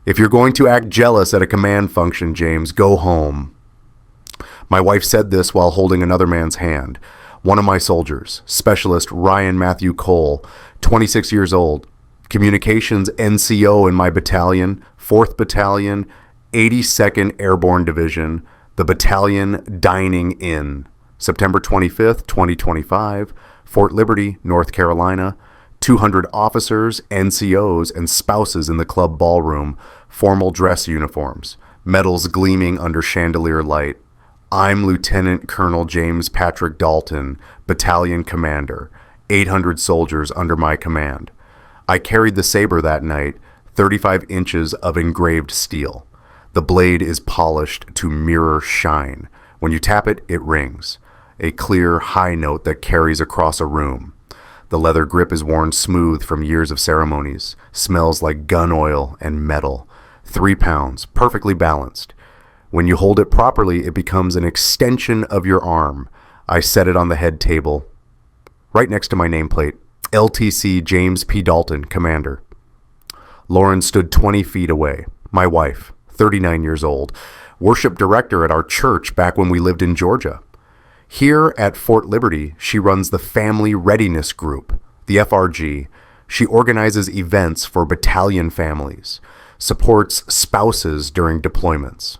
If you're going to act jealous at a command function, James, go home. My wife said this while holding another man's hand. One of my soldiers, Specialist Ryan Matthew Cole, 26 years old, communications NCO in my battalion, 4th Battalion, 82nd Airborne Division, the Battalion Dining Inn, September 25th, 2025, Fort Liberty, North Carolina. 200 officers, NCOs, and spouses in the club ballroom, formal dress uniforms, medals gleaming under chandelier light. I'm Lieutenant Colonel James Patrick Dalton, Battalion Commander, 800 soldiers under my command. I carried the saber that night, 35 inches of engraved steel. The blade is polished to mirror shine. When you tap it, it rings. A clear, high note that carries across a room. The leather grip is worn smooth from years of ceremonies, smells like gun oil and metal. 3 pounds, perfectly balanced. When you hold it properly, it becomes an extension of your arm. I set it on the head table, right next to my nameplate. LTC James P. Dalton, Commander. Lauren stood 20 feet away. My wife, 39 years old, worship director at our church back when we lived in Georgia. Here at Fort Liberty, she runs the Family Readiness Group, the FRG. She organizes events for battalion families, supports spouses during deployments.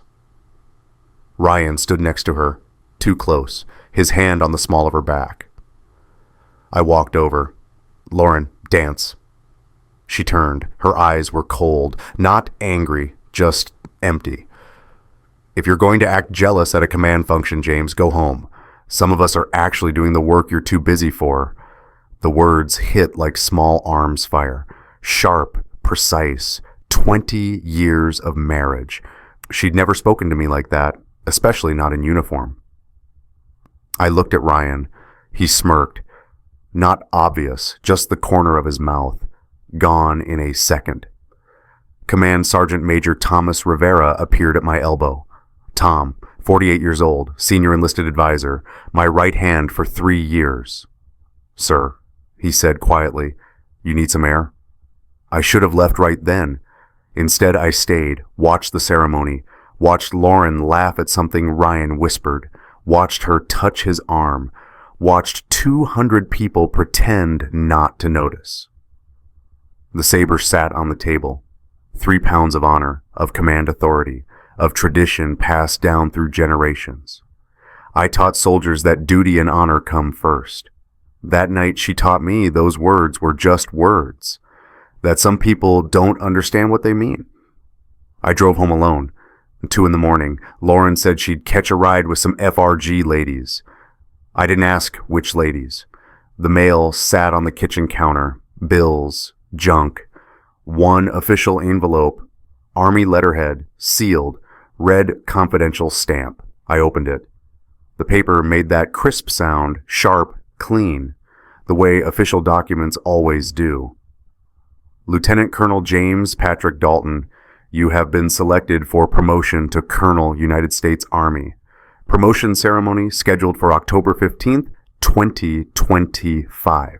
Ryan stood next to her, too close, his hand on the small of her back. I walked over. Lauren, dance. She turned. Her eyes were cold, not angry, just empty. If you're going to act jealous at a command function, James, go home. Some of us are actually doing the work you're too busy for. The words hit like small arms fire. Sharp, precise. 20 years of marriage. She'd never spoken to me like that, especially not in uniform. I looked at Ryan. He smirked. Not obvious, just the corner of his mouth. Gone in a second. Command Sergeant Major Thomas Rivera appeared at my elbow. Tom, 48 years old, senior enlisted advisor, my right hand for 3 years. Sir, he said quietly, you need some air? I should have left right then. Instead, I stayed, watched the ceremony, watched Lauren laugh at something Ryan whispered, watched her touch his arm, watched 200 people pretend not to notice. The saber sat on the table. 3 pounds of honor, of command authority, of tradition passed down through generations. I taught soldiers that duty and honor come first. That night she taught me those words were just words, that some people don't understand what they mean. I drove home alone. At 2 a.m, Lauren said she'd catch a ride with some FRG ladies. I didn't ask which ladies. The mail sat on the kitchen counter, bills, junk, one official envelope, Army letterhead, sealed, red confidential stamp. I opened it. The paper made that crisp sound, sharp, clean, the way official documents always do. Lieutenant Colonel James Patrick Dalton, you have been selected for promotion to Colonel, United States Army. Promotion ceremony scheduled for October 15th, 2025.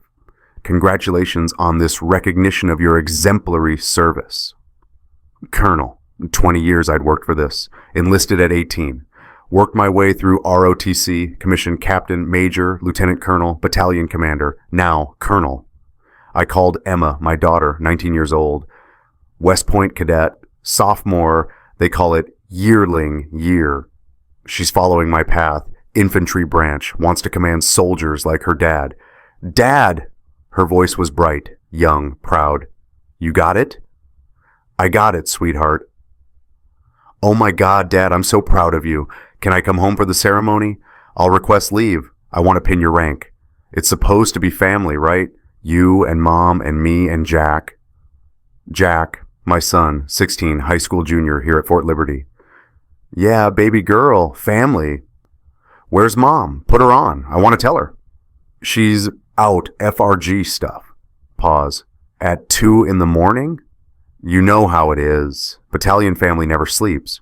Congratulations on this recognition of your exemplary service. Colonel, 20 years I'd worked for this. Enlisted at 18. Worked my way through ROTC, commissioned captain, major, lieutenant colonel, battalion commander, now colonel. I called Emma, my daughter, 19 years old. West Point cadet, sophomore, they call it yearling year. She's following my path, infantry branch, wants to command soldiers like her dad. Dad! Her voice was bright, young, proud. You got it? I got it, sweetheart. Oh my God, Dad, I'm so proud of you. Can I come home for the ceremony? I'll request leave. I want to pin your rank. It's supposed to be family, right? You and Mom and me and Jack. Jack, my son, 16, high school junior here at Fort Liberty. Yeah, baby girl, family. Where's Mom? Put her on. I want to tell her. She's out FRG stuff. Pause. At 2 a.m? You know how it is. Battalion family never sleeps.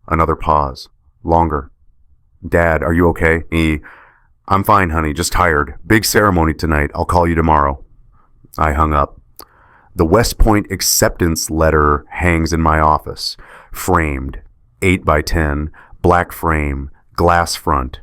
Another pause. Longer. Dad, are you okay? I'm fine, honey. Just tired. Big ceremony tonight. I'll call you tomorrow. I hung up. The West Point acceptance letter hangs in my office, framed, 8 by 10, black frame, glass front.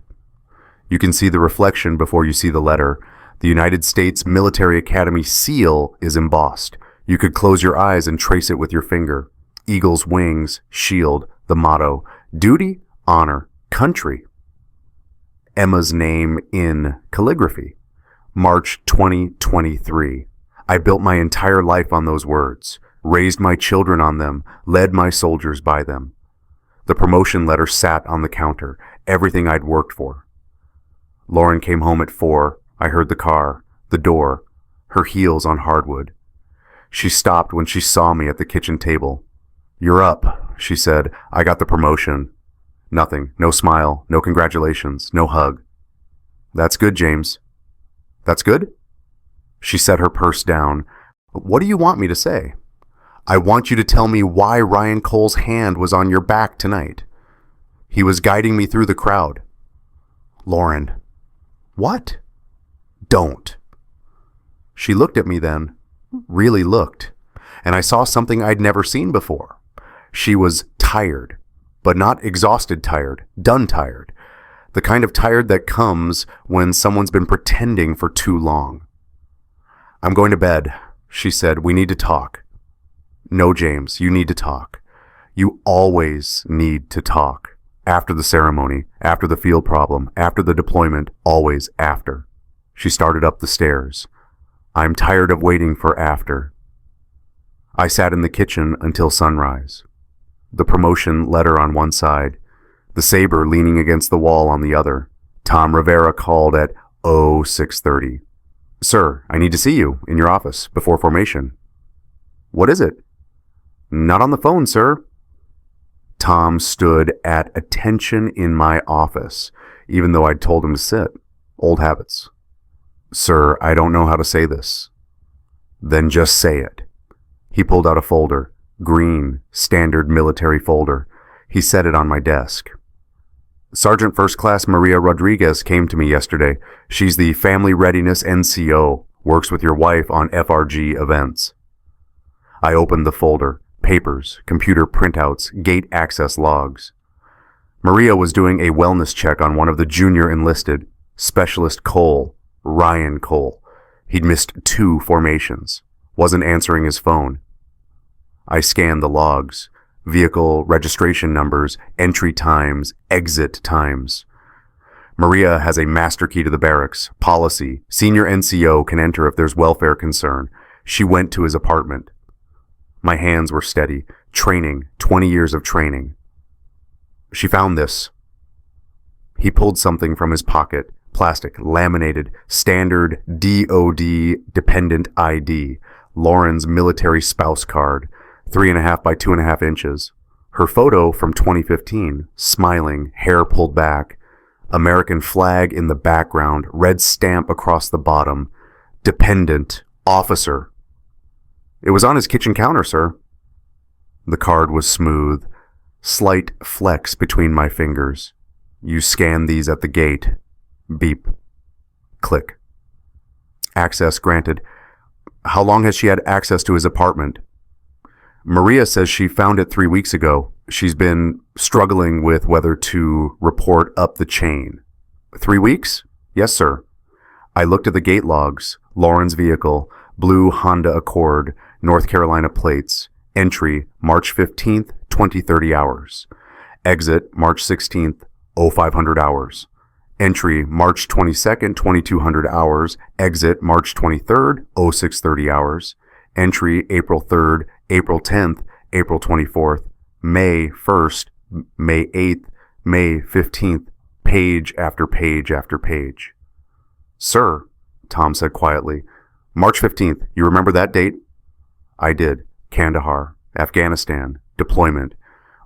You can see the reflection before you see the letter. The United States Military Academy seal is embossed. You could close your eyes and trace it with your finger. Eagle's wings, shield, the motto, duty, honor, country. Emma's name in calligraphy. March 2023. I built my entire life on those words, raised my children on them, led my soldiers by them. The promotion letter sat on the counter, everything I'd worked for. Lauren came home at 4. I heard the car, the door, her heels on hardwood. She stopped when she saw me at the kitchen table. "You're up," she said. "I got the promotion." Nothing. No smile. No congratulations. No hug. "That's good, James." "That's good?" She set her purse down. "What do you want me to say?" "I want you to tell me why Ryan Cole's hand was on your back tonight. He was guiding me through the crowd." "Lauren." "What?" "Don't." She looked at me then, really looked, and I saw something I'd never seen before. She was tired, but not exhausted tired, done tired. The kind of tired that comes when someone's been pretending for too long. "I'm going to bed," she said. "We need to talk." "No, James, you need to talk. You always need to talk. After the ceremony, after the field problem, after the deployment, always after." She started up the stairs. "I'm tired of waiting for after." I sat in the kitchen until sunrise. The promotion letter on one side, the saber leaning against the wall on the other. Tom Rivera called at 0630. "Sir, I need to see you in your office before formation." "What is it?" "Not on the phone, sir." Tom stood at attention in my office, even though I'd told him to sit. Old habits. "Sir, I don't know how to say this." "Then just say it." He pulled out a folder, green, standard military folder. He set it on my desk. "Sergeant First Class Maria Rodriguez came to me yesterday. She's the Family Readiness NCO, works with your wife on FRG events." I opened the folder, papers, computer printouts, gate access logs. Maria was doing a wellness check on one of the junior enlisted, Specialist Cole, Ryan Cole. He'd missed 2 formations, wasn't answering his phone. I scanned the logs. Vehicle registration numbers, entry times, exit times. Maria has a master key to the barracks. Policy. Senior NCO can enter if there's welfare concern. She went to his apartment. My hands were steady. Training. 20 years of training. She found this. He pulled something from his pocket. Plastic, laminated, standard DOD dependent ID. Lauren's military spouse card. 3.5 by 2.5 inches. Her photo from 2015, smiling, hair pulled back, American flag in the background, red stamp across the bottom, dependent, officer. "It was on his kitchen counter, sir." The card was smooth, slight flex between my fingers. "You scan these at the gate." Beep. Click. "Access granted." "How long has she had access to his apartment?" "Maria says she found it 3 weeks ago. She's been struggling with whether to report up the chain." 3 weeks?" "Yes, sir." I looked at the gate logs. Lauren's vehicle, blue Honda Accord, North Carolina plates. Entry, March 15th, 2030 hours. Exit, March 16th, 0500 hours. Entry, March 22nd, 2200 hours. Exit, March 23rd, 0630 hours. Entry, April 3rd, April 10th, April 24th, May 1st, May 8th, May 15th, page after page after page. "Sir," Tom said quietly, "March 15th, you remember that date?" I did. Kandahar, Afghanistan, deployment.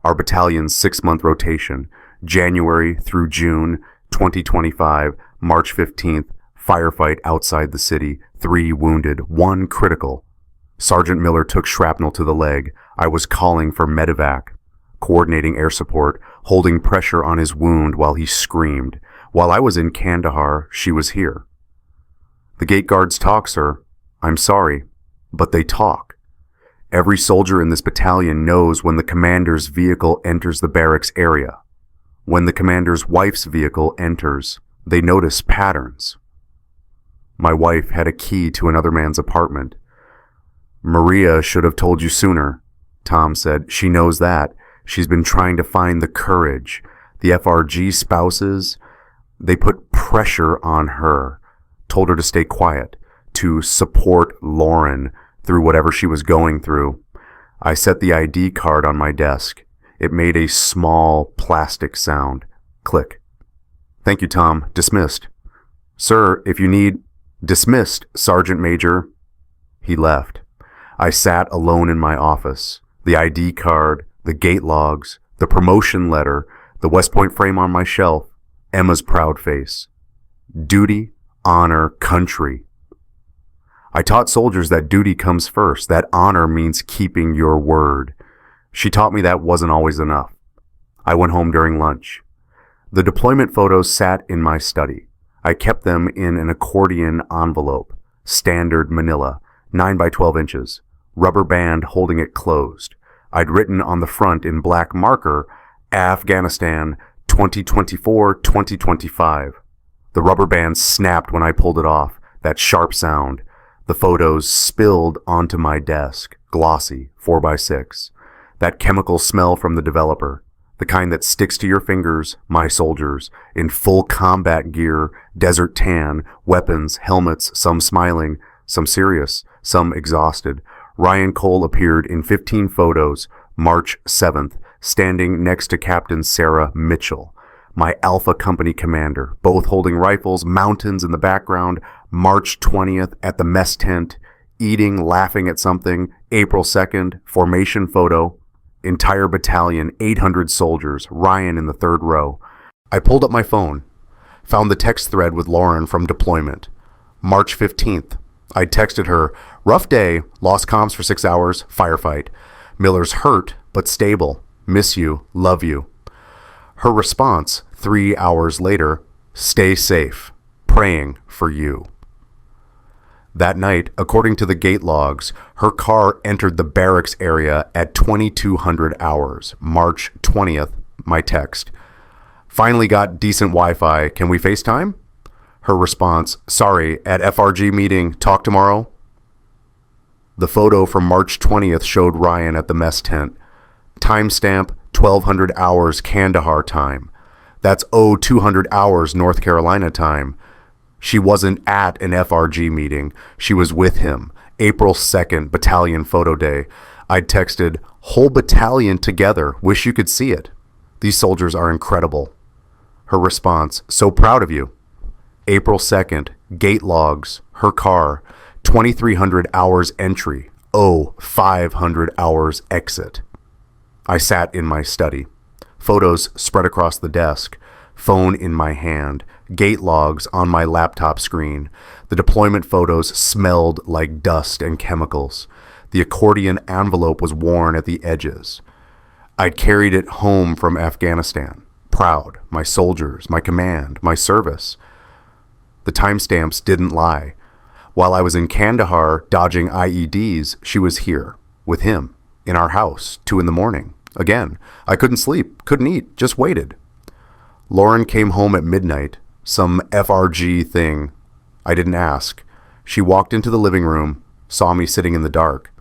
Our battalion's 6-month rotation, January through June 2025, March 15th, firefight outside the city, 3 wounded, 1 critical. Sergeant Miller took shrapnel to the leg. I was calling for medevac, coordinating air support, holding pressure on his wound while he screamed. While I was in Kandahar, she was here. "The gate guards talk, sir. I'm sorry, but they talk." Every soldier in this battalion knows when the commander's vehicle enters the barracks area. When the commander's wife's vehicle enters, they notice patterns. My wife had a key to another man's apartment. Maria should have told you sooner, Tom said. She knows that. She's been trying to find the courage. The FRG spouses, they put pressure on her, told her to stay quiet, to support Lauren through whatever she was going through. I set the ID card on my desk. It made a small plastic sound. Click. Thank you, Tom. Dismissed. Sir, if you need... Dismissed, Sergeant Major. He left. I sat alone in my office. The ID card, the gate logs, the promotion letter, the West Point frame on my shelf, Emma's proud face. Duty, honor, country. I taught soldiers that duty comes first, that honor means keeping your word. She taught me that wasn't always enough. I went home during lunch. The deployment photos sat in my study. I kept them in an accordion envelope, standard manila, 9 by 12 inches, rubber band holding it closed. I'd written on the front in black marker, Afghanistan 2024-2025. The rubber band snapped when I pulled it off, that sharp sound. The photos spilled onto my desk, glossy, 4 by 6. That chemical smell from the developer, the kind that sticks to your fingers, my soldiers, in full combat gear, desert tan, weapons, helmets, some smiling, some serious, some exhausted. Ryan Cole appeared in 15 photos, March 7th, standing next to Captain Sarah Mitchell, my Alpha Company commander, both holding rifles, mountains in the background, March 20th at the mess tent, eating, laughing at something, April 2nd, formation photo, entire battalion, 800 soldiers, Ryan in the third row. I pulled up my phone, found the text thread with Lauren from deployment. March 15th, I texted her, rough day, lost comms for 6 hours, firefight. Miller's hurt, but stable. Miss you, love you. Her response, 3 hours later, stay safe, praying for you. That night, according to the gate logs, her car entered the barracks area at 2200 hours, March 20th, my text. Finally got decent Wi-Fi, can we FaceTime? Her response, sorry, at FRG meeting, talk tomorrow? The photo from March 20th showed Ryan at the mess tent. Timestamp, 1200 hours Kandahar time. That's 200 hours North Carolina time. She wasn't at an FRG meeting. She was with him. April 2nd, battalion photo day. I'd texted, whole battalion together. Wish you could see it. These soldiers are incredible. Her response, so proud of you. April 2nd, gate logs, her car, 2300 hours entry, 500 hours exit. I sat in my study. Photos spread across the desk, phone in my hand, gate logs on my laptop screen. The deployment photos smelled like dust and chemicals. The accordion envelope was worn at the edges. I'd carried it home from Afghanistan. Proud, my soldiers, my command, my service. The timestamps didn't lie. While I was in Kandahar dodging IEDs, she was here, with him, in our house, 2 a.m. Again, I couldn't sleep, couldn't eat, just waited. Lauren came home at midnight, some FRG thing. I didn't ask. She walked into the living room, saw me sitting in the dark.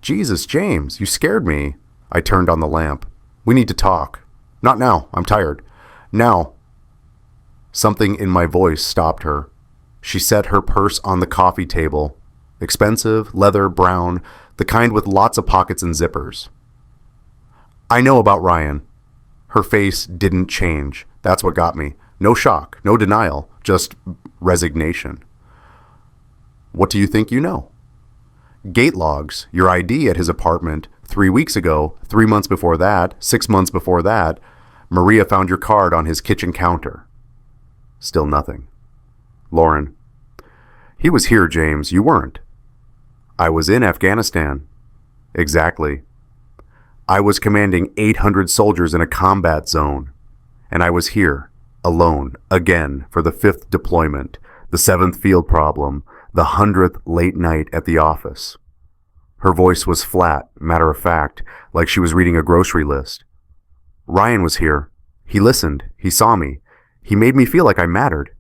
Jesus, James, you scared me. I turned on the lamp. We need to talk. Not now, I'm tired. Now. Something in my voice stopped her. She set her purse on the coffee table. Expensive, leather, brown, the kind with lots of pockets and zippers. I know about Ryan. Her face didn't change. That's what got me. No shock, no denial, just resignation. What do you think you know? Gate logs, your ID at his apartment 3 weeks ago, 3 months before that, 6 months before that. Maria found your card on his kitchen counter. Still nothing. Lauren. He was here, James. You weren't. I was in Afghanistan. Exactly. I was commanding 800 soldiers in a combat zone. And I was here, alone, again, for the 5th deployment, the 7th field problem, the 100th late night at the office. Her voice was flat, matter-of-fact, like she was reading a grocery list. Ryan was here. He listened. He saw me. He made me feel like I mattered.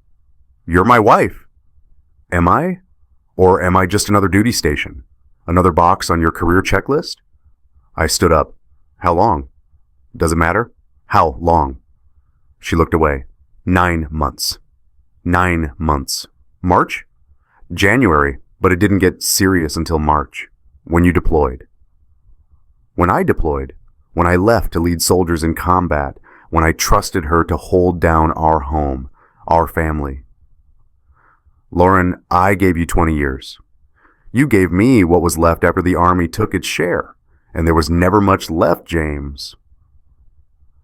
You're my wife. Am I? Or am I just another duty station? Another box on your career checklist? I stood up. How long? Does it matter? How long? She looked away. 9 months. 9 months. March? January, but it didn't get serious until March, when you deployed. When I deployed, when I left to lead soldiers in combat, when I trusted her to hold down our home, our family. Lauren, I gave you 20 years. You gave me what was left after the Army took its share, and there was never much left, James.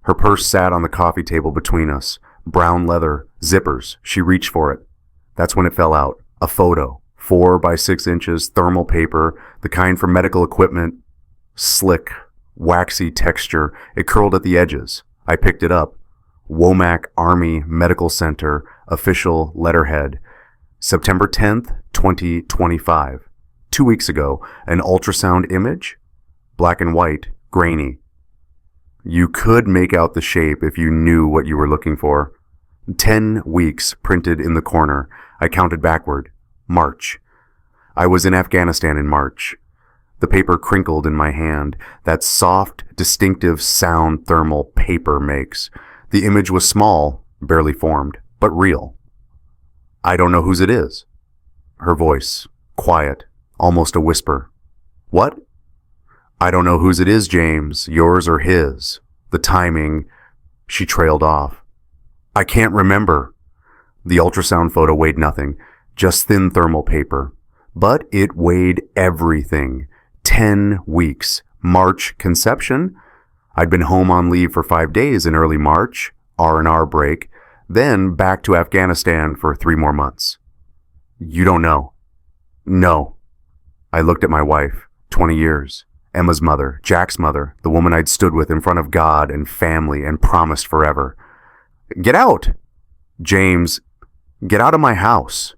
Her purse sat on the coffee table between us, brown leather, zippers. She reached for it. That's when it fell out. A photo, 4 by 6 inches, thermal paper, the kind for medical equipment. Slick, waxy texture. It curled at the edges. I picked it up. Womack Army Medical Center, official letterhead. September 10th, 2025. 2 weeks ago, an ultrasound image? Black and white, grainy. You could make out the shape if you knew what you were looking for. 10 weeks printed in the corner. I counted backward. March. I was in Afghanistan in March. The paper crinkled in my hand, that soft, distinctive sound thermal paper makes. The image was small, barely formed, but real. I don't know whose it is. Her voice, quiet, almost a whisper. What? I don't know whose it is, James, yours or his. The timing. She trailed off. I can't remember. The ultrasound photo weighed nothing, just thin thermal paper. But it weighed everything. 10 weeks. March conception. I'd been home on leave for 5 days in early March, R&R break, then back to Afghanistan for 3 more months. You don't know. No. I looked at my wife. 20 years. Emma's mother, Jack's mother, the woman I'd stood with in front of God and family and promised forever. Get out! James, get out of my house.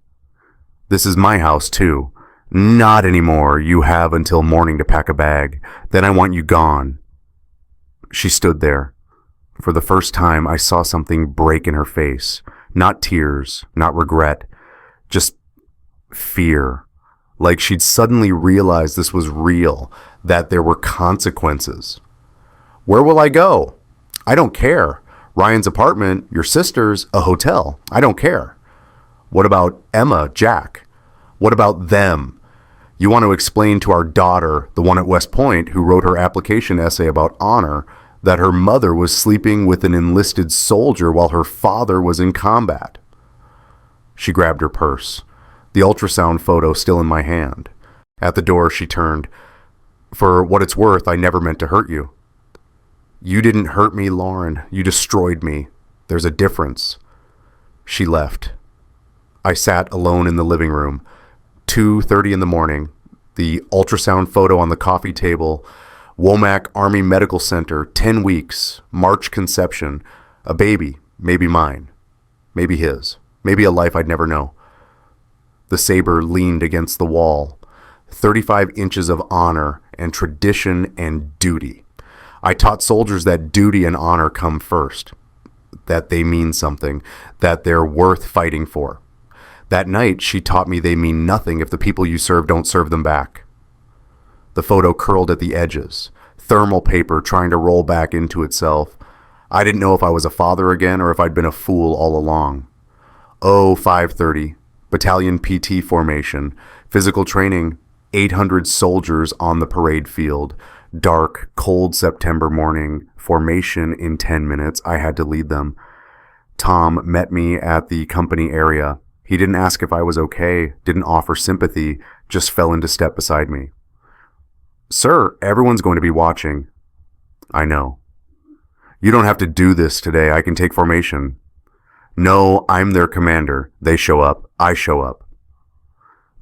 This is my house, too. Not anymore. You have until morning to pack a bag. Then I want you gone. She stood there. For the first time, I saw something break in her face. Not tears, not regret, just fear. Like she'd suddenly realized this was real, that there were consequences. Where will I go? I don't care. Ryan's apartment, your sister's, a hotel. I don't care. What about Emma, Jack? What about them? You want to explain to our daughter, the one at West Point, who wrote her application essay about honor, that her mother was sleeping with an enlisted soldier while her father was in combat. She grabbed her purse, the ultrasound photo still in my hand. At the door, she turned. For what it's worth, I never meant to hurt you. You didn't hurt me, Lauren. You destroyed me. There's a difference. She left. I sat alone in the living room. 2:30 in the morning. The ultrasound photo on the coffee table. Womack Army Medical Center, 10 weeks, March conception, a baby, maybe mine, maybe his, maybe a life I'd never know. The saber leaned against the wall, 35 inches of honor and tradition and duty. I taught soldiers that duty and honor come first, that they mean something, that they're worth fighting for. That night, she taught me they mean nothing if the people you serve don't serve them back. The photo curled at the edges, thermal paper trying to roll back into itself. I didn't know if I was a father again or if I'd been a fool all along. 5:30, battalion PT formation, physical training, 800 soldiers on the parade field. Dark, cold September morning, formation in 10 minutes. I had to lead them. Tom met me at the company area. He didn't ask if I was okay, didn't offer sympathy, just fell into step beside me. Sir, everyone's going to be watching. I know. You don't have to do this today. I can take formation. No, I'm their commander. They show up. I show up.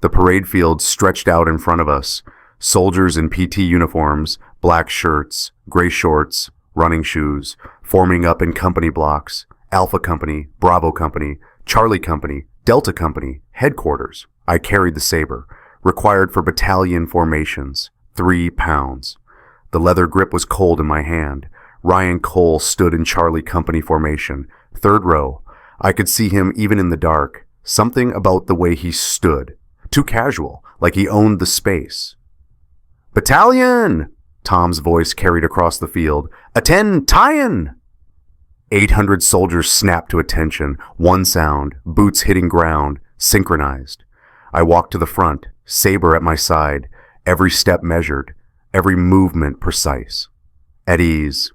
The parade field stretched out in front of us. Soldiers in PT uniforms, black shirts, gray shorts, running shoes, forming up in company blocks. Alpha Company, Bravo Company, Charlie Company, Delta Company, headquarters. I carried the saber, required for battalion formations. 3 pounds. The leather grip was cold in my hand. Ryan Cole stood in Charlie Company formation, 3rd row. I could see him even in the dark. Something about the way he stood. Too casual, like he owned the space. "Battalion!" Tom's voice carried across the field. "Attend, tie-in!" 800 soldiers snapped to attention, one sound, boots hitting ground, synchronized. I walked to the front, saber at my side, every step measured, every movement precise. At ease.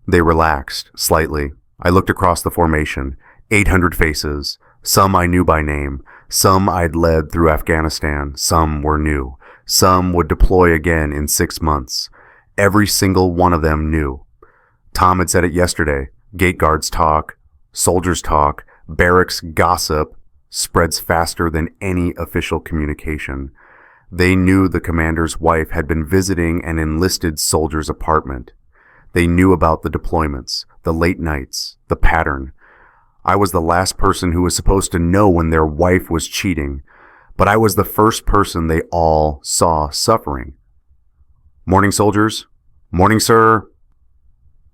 They relaxed, slightly. I looked across the formation, 800 faces. Some I knew by name, some I'd led through Afghanistan, some were new. Some would deploy again in 6 months. Every single one of them knew. Tom had said it yesterday. Gate guards talk, soldiers talk, barracks gossip spreads faster than any official communication. They knew the commander's wife had been visiting an enlisted soldier's apartment. They knew about the deployments, the late nights, the pattern. I was the last person who was supposed to know when their wife was cheating, but I was the first person they all saw suffering. "Morning, soldiers." "Morning, sir."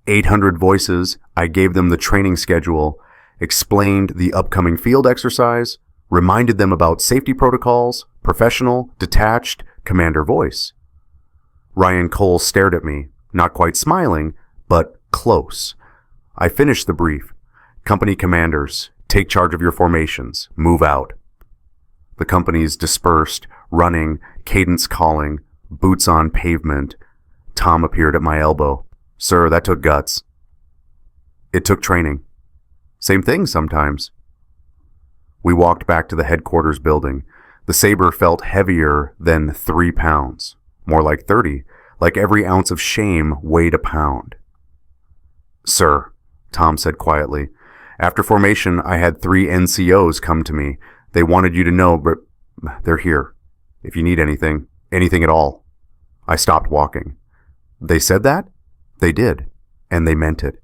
800 voices. I gave them the training schedule, explained the upcoming field exercise, reminded them about safety protocols, professional, detached, commander voice. Ryan Cole stared at me, not quite smiling, but close. I finished the brief. "Company commanders, take charge of your formations. Move out." The companies dispersed, running, cadence calling, boots on pavement. Tom appeared at my elbow. "Sir, that took guts." "It took training." "Same thing sometimes." We walked back to the headquarters building. The saber felt heavier than 3 pounds. More like 30, like every ounce of shame weighed a pound. "Sir," Tom said quietly, "after formation I had 3 NCOs come to me. They wanted you to know, but they're here. If you need anything at all." I stopped walking. They said that? They did, and they meant it.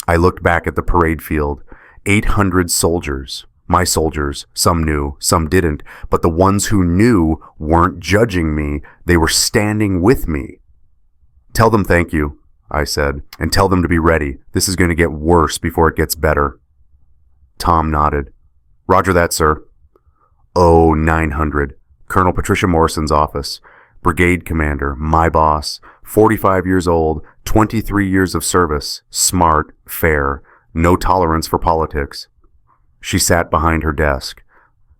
I looked back at the parade field. 800 soldiers. My soldiers. Some knew, some didn't, but the ones who knew weren't judging me. They were standing with me. "Tell them thank you," I said, "and tell them to be ready. This is going to get worse before it gets better." Tom nodded. "Roger that, sir." 900. Colonel Patricia Morrison's office. Brigade commander, my boss, 45 years old, 23 years of service, smart, fair, no tolerance for politics. She sat behind her desk.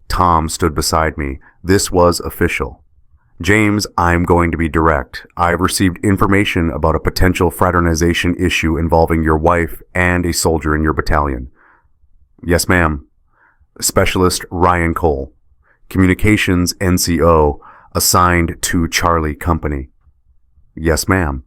Tom stood beside me. This was official. "James, I'm going to be direct. I've received information about a potential fraternization issue involving your wife and a soldier in your battalion." "Yes, ma'am." Specialist Ryan Cole. Communications NCO, assigned to Charlie Company. "Yes, ma'am."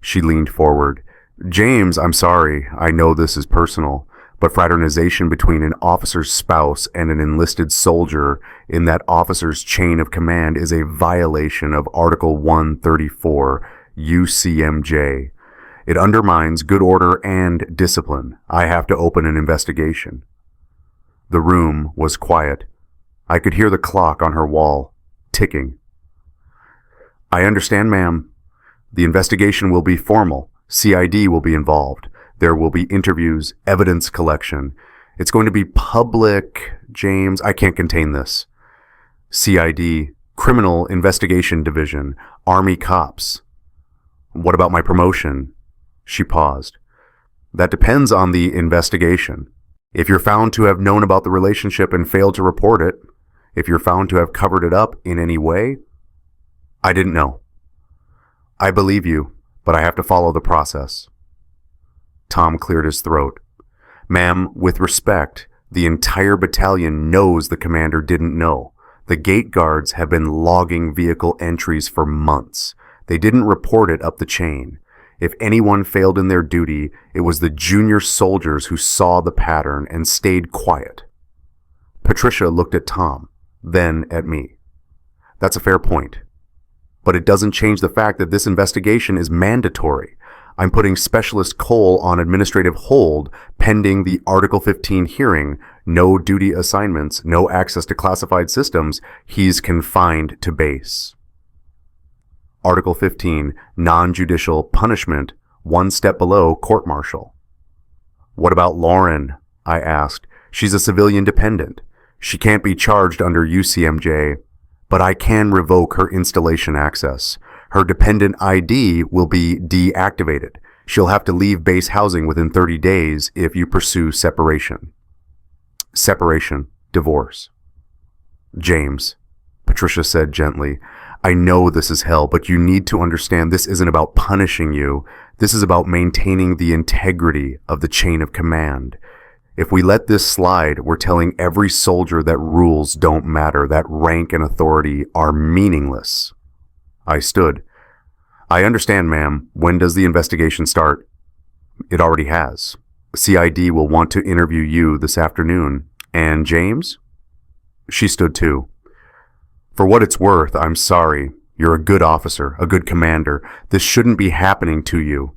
She leaned forward. "James, I'm sorry. I know this is personal, but fraternization between an officer's spouse and an enlisted soldier in that officer's chain of command is a violation of Article 134 UCMJ. It undermines good order and discipline. I have to open an investigation." The room was quiet. I could hear the clock on her wall, ticking. "I understand, ma'am. The investigation will be formal. CID will be involved. There will be interviews, evidence collection. It's going to be public, James. I can't contain this. CID, Criminal Investigation Division, Army cops. What about my promotion?" She paused. "That depends on the investigation. If you're found to have known about the relationship and failed to report it, if you're found to have covered it up in any way." "I didn't know." "I believe you, but I have to follow the process." Tom cleared his throat. "Ma'am, with respect, the entire battalion knows the commander didn't know. The gate guards have been logging vehicle entries for months. They didn't report it up the chain. If anyone failed in their duty, it was the junior soldiers who saw the pattern and stayed quiet." Patricia looked at Tom, then at me. "That's a fair point. But it doesn't change the fact that this investigation is mandatory. I'm putting Specialist Cole on administrative hold pending the Article 15 hearing. No duty assignments, no access to classified systems. He's confined to base." Article 15, non-judicial punishment, one step below court-martial. What about Lauren? I asked. She's a civilian dependent. She can't be charged under UCMJ, but I can revoke her installation access. Her dependent ID will be deactivated. She'll have to leave base housing within 30 days if you pursue separation. Separation. Divorce. James, Patricia said gently, I know this is hell, but you need to understand this isn't about punishing you. This is about maintaining the integrity of the chain of command. If we let this slide, we're telling every soldier that rules don't matter, that rank and authority are meaningless. I stood. I understand, ma'am. When does the investigation start? It already has. CID will want to interview you this afternoon. And James? She stood too. For what it's worth, I'm sorry. You're a good officer, a good commander. This shouldn't be happening to you.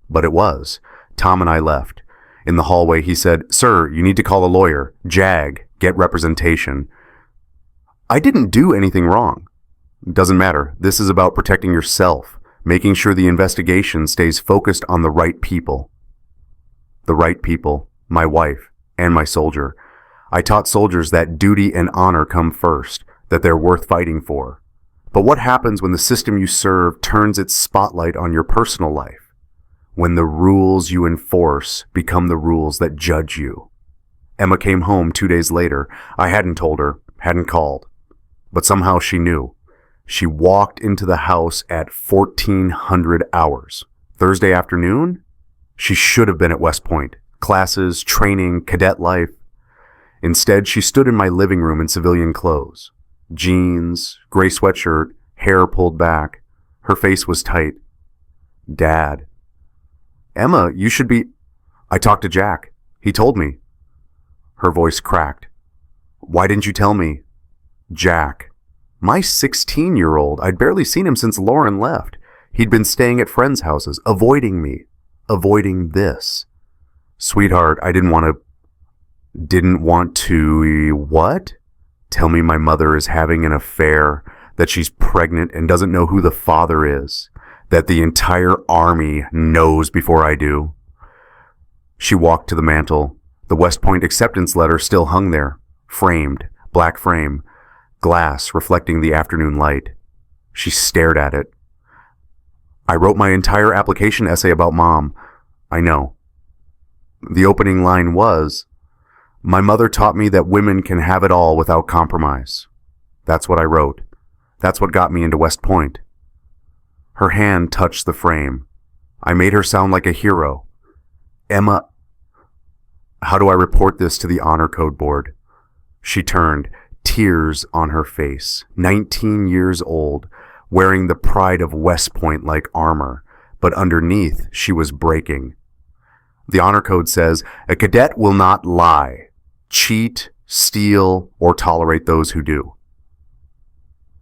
But it was. Tom and I left. In the hallway, he said, Sir, you need to call a lawyer. JAG. Get representation. I didn't do anything wrong. Doesn't matter. This is about protecting yourself, making sure the investigation stays focused on the right people. The right people, my wife, and my soldier. I taught soldiers that duty and honor come first, that they're worth fighting for. But what happens when the system you serve turns its spotlight on your personal life? When the rules you enforce become the rules that judge you. Emma came home 2 days later. I hadn't told her, hadn't called. But somehow she knew. She walked into the house at 1400 hours. Thursday afternoon? She should have been at West Point. Classes, training, cadet life. Instead, she stood in my living room in civilian clothes. Jeans, gray sweatshirt, hair pulled back. Her face was tight. Dad. Emma, you should be... I talked to Jack. He told me. Her voice cracked. Why didn't you tell me? Jack. My 16-year-old. I'd barely seen him since Lauren left. He'd been staying at friends' houses, avoiding me. Avoiding this. Sweetheart, I didn't want to... What? Tell me my mother is having an affair, that she's pregnant and doesn't know who the father is, that the entire army knows before I do. She walked to the mantel. The West Point acceptance letter still hung there, framed, black frame, glass reflecting the afternoon light. She stared at it. I wrote my entire application essay about Mom. I know. The opening line was, my mother taught me that women can have it all without compromise. That's what I wrote. That's what got me into West Point. Her hand touched the frame. I made her sound like a hero. Emma, how do I report this to the honor code board? She turned, tears on her face, 19 years old, wearing the pride of West Point like armor, but underneath she was breaking. The honor code says, a cadet will not lie, cheat, steal, or tolerate those who do.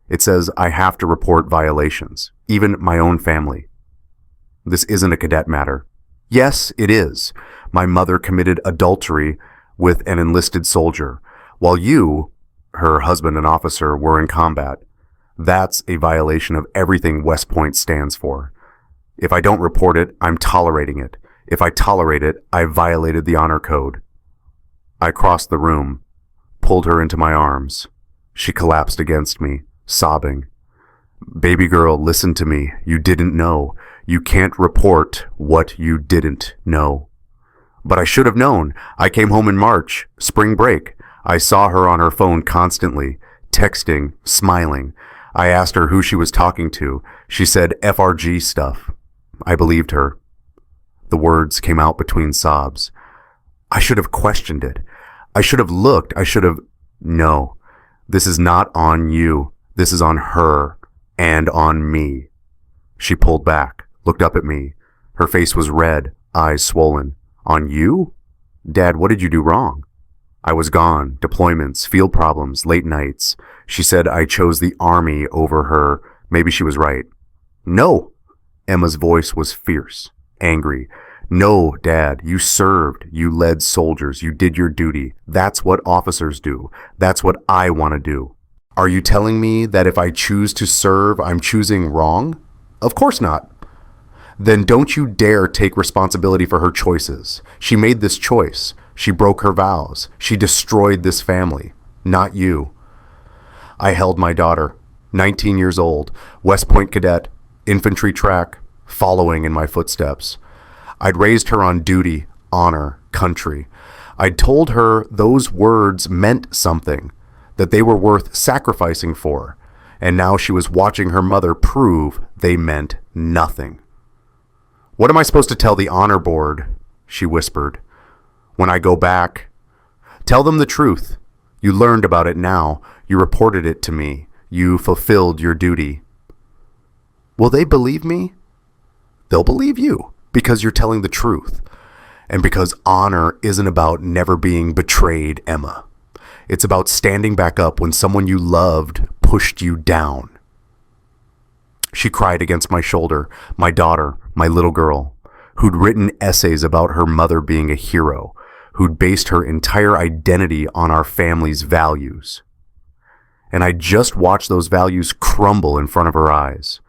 It says I have to report violations, even my own family. This isn't a cadet matter. Yes, it is. My mother committed adultery with an enlisted soldier, while you, her husband and officer, were in combat. That's a violation of everything West Point stands for. If I don't report it, I'm tolerating it. If I tolerate it, I violated the honor code. I crossed the room, pulled her into my arms. She collapsed against me, sobbing. Baby girl, listen to me. You didn't know. You can't report what you didn't know. But I should have known. I came home in March, spring break. I saw her on her phone constantly, texting, smiling. I asked her who she was talking to. She said FRG stuff. I believed her. The words came out between sobs. I should have questioned it. I should have looked. I should have... No, this is not on you. This is on her and on me. She pulled back, looked up at me. Her face was red, eyes swollen. On you? Dad, what did you do wrong? I was gone, deployments, field problems, late nights. She said I chose the army over her. Maybe she was right. No! Emma's voice was fierce, angry. No, Dad, you served, you led soldiers, you did your duty. That's what officers do. That's what I want to do. Are you telling me that if I choose to serve, I'm choosing wrong? Of course not. Then don't you dare take responsibility for her choices. She made this choice. She broke her vows. She destroyed this family, not you. I held my daughter, 19 years old, West Point cadet, infantry track, following in my footsteps. I'd raised her on duty, honor, country. I'd told her those words meant something, that they were worth sacrificing for, and now she was watching her mother prove they meant nothing. What am I supposed to tell the honor board? She whispered. When I go back, tell them the truth. You learned about it now. You reported it to me. You fulfilled your duty. Will they believe me? They'll believe you because you're telling the truth. And because honor isn't about never being betrayed, Emma. It's about standing back up when someone you loved pushed you down. She cried against my shoulder, my daughter, my little girl, who'd written essays about her mother being a hero, who'd based her entire identity on our family's values. And I just watched those values crumble in front of her eyes.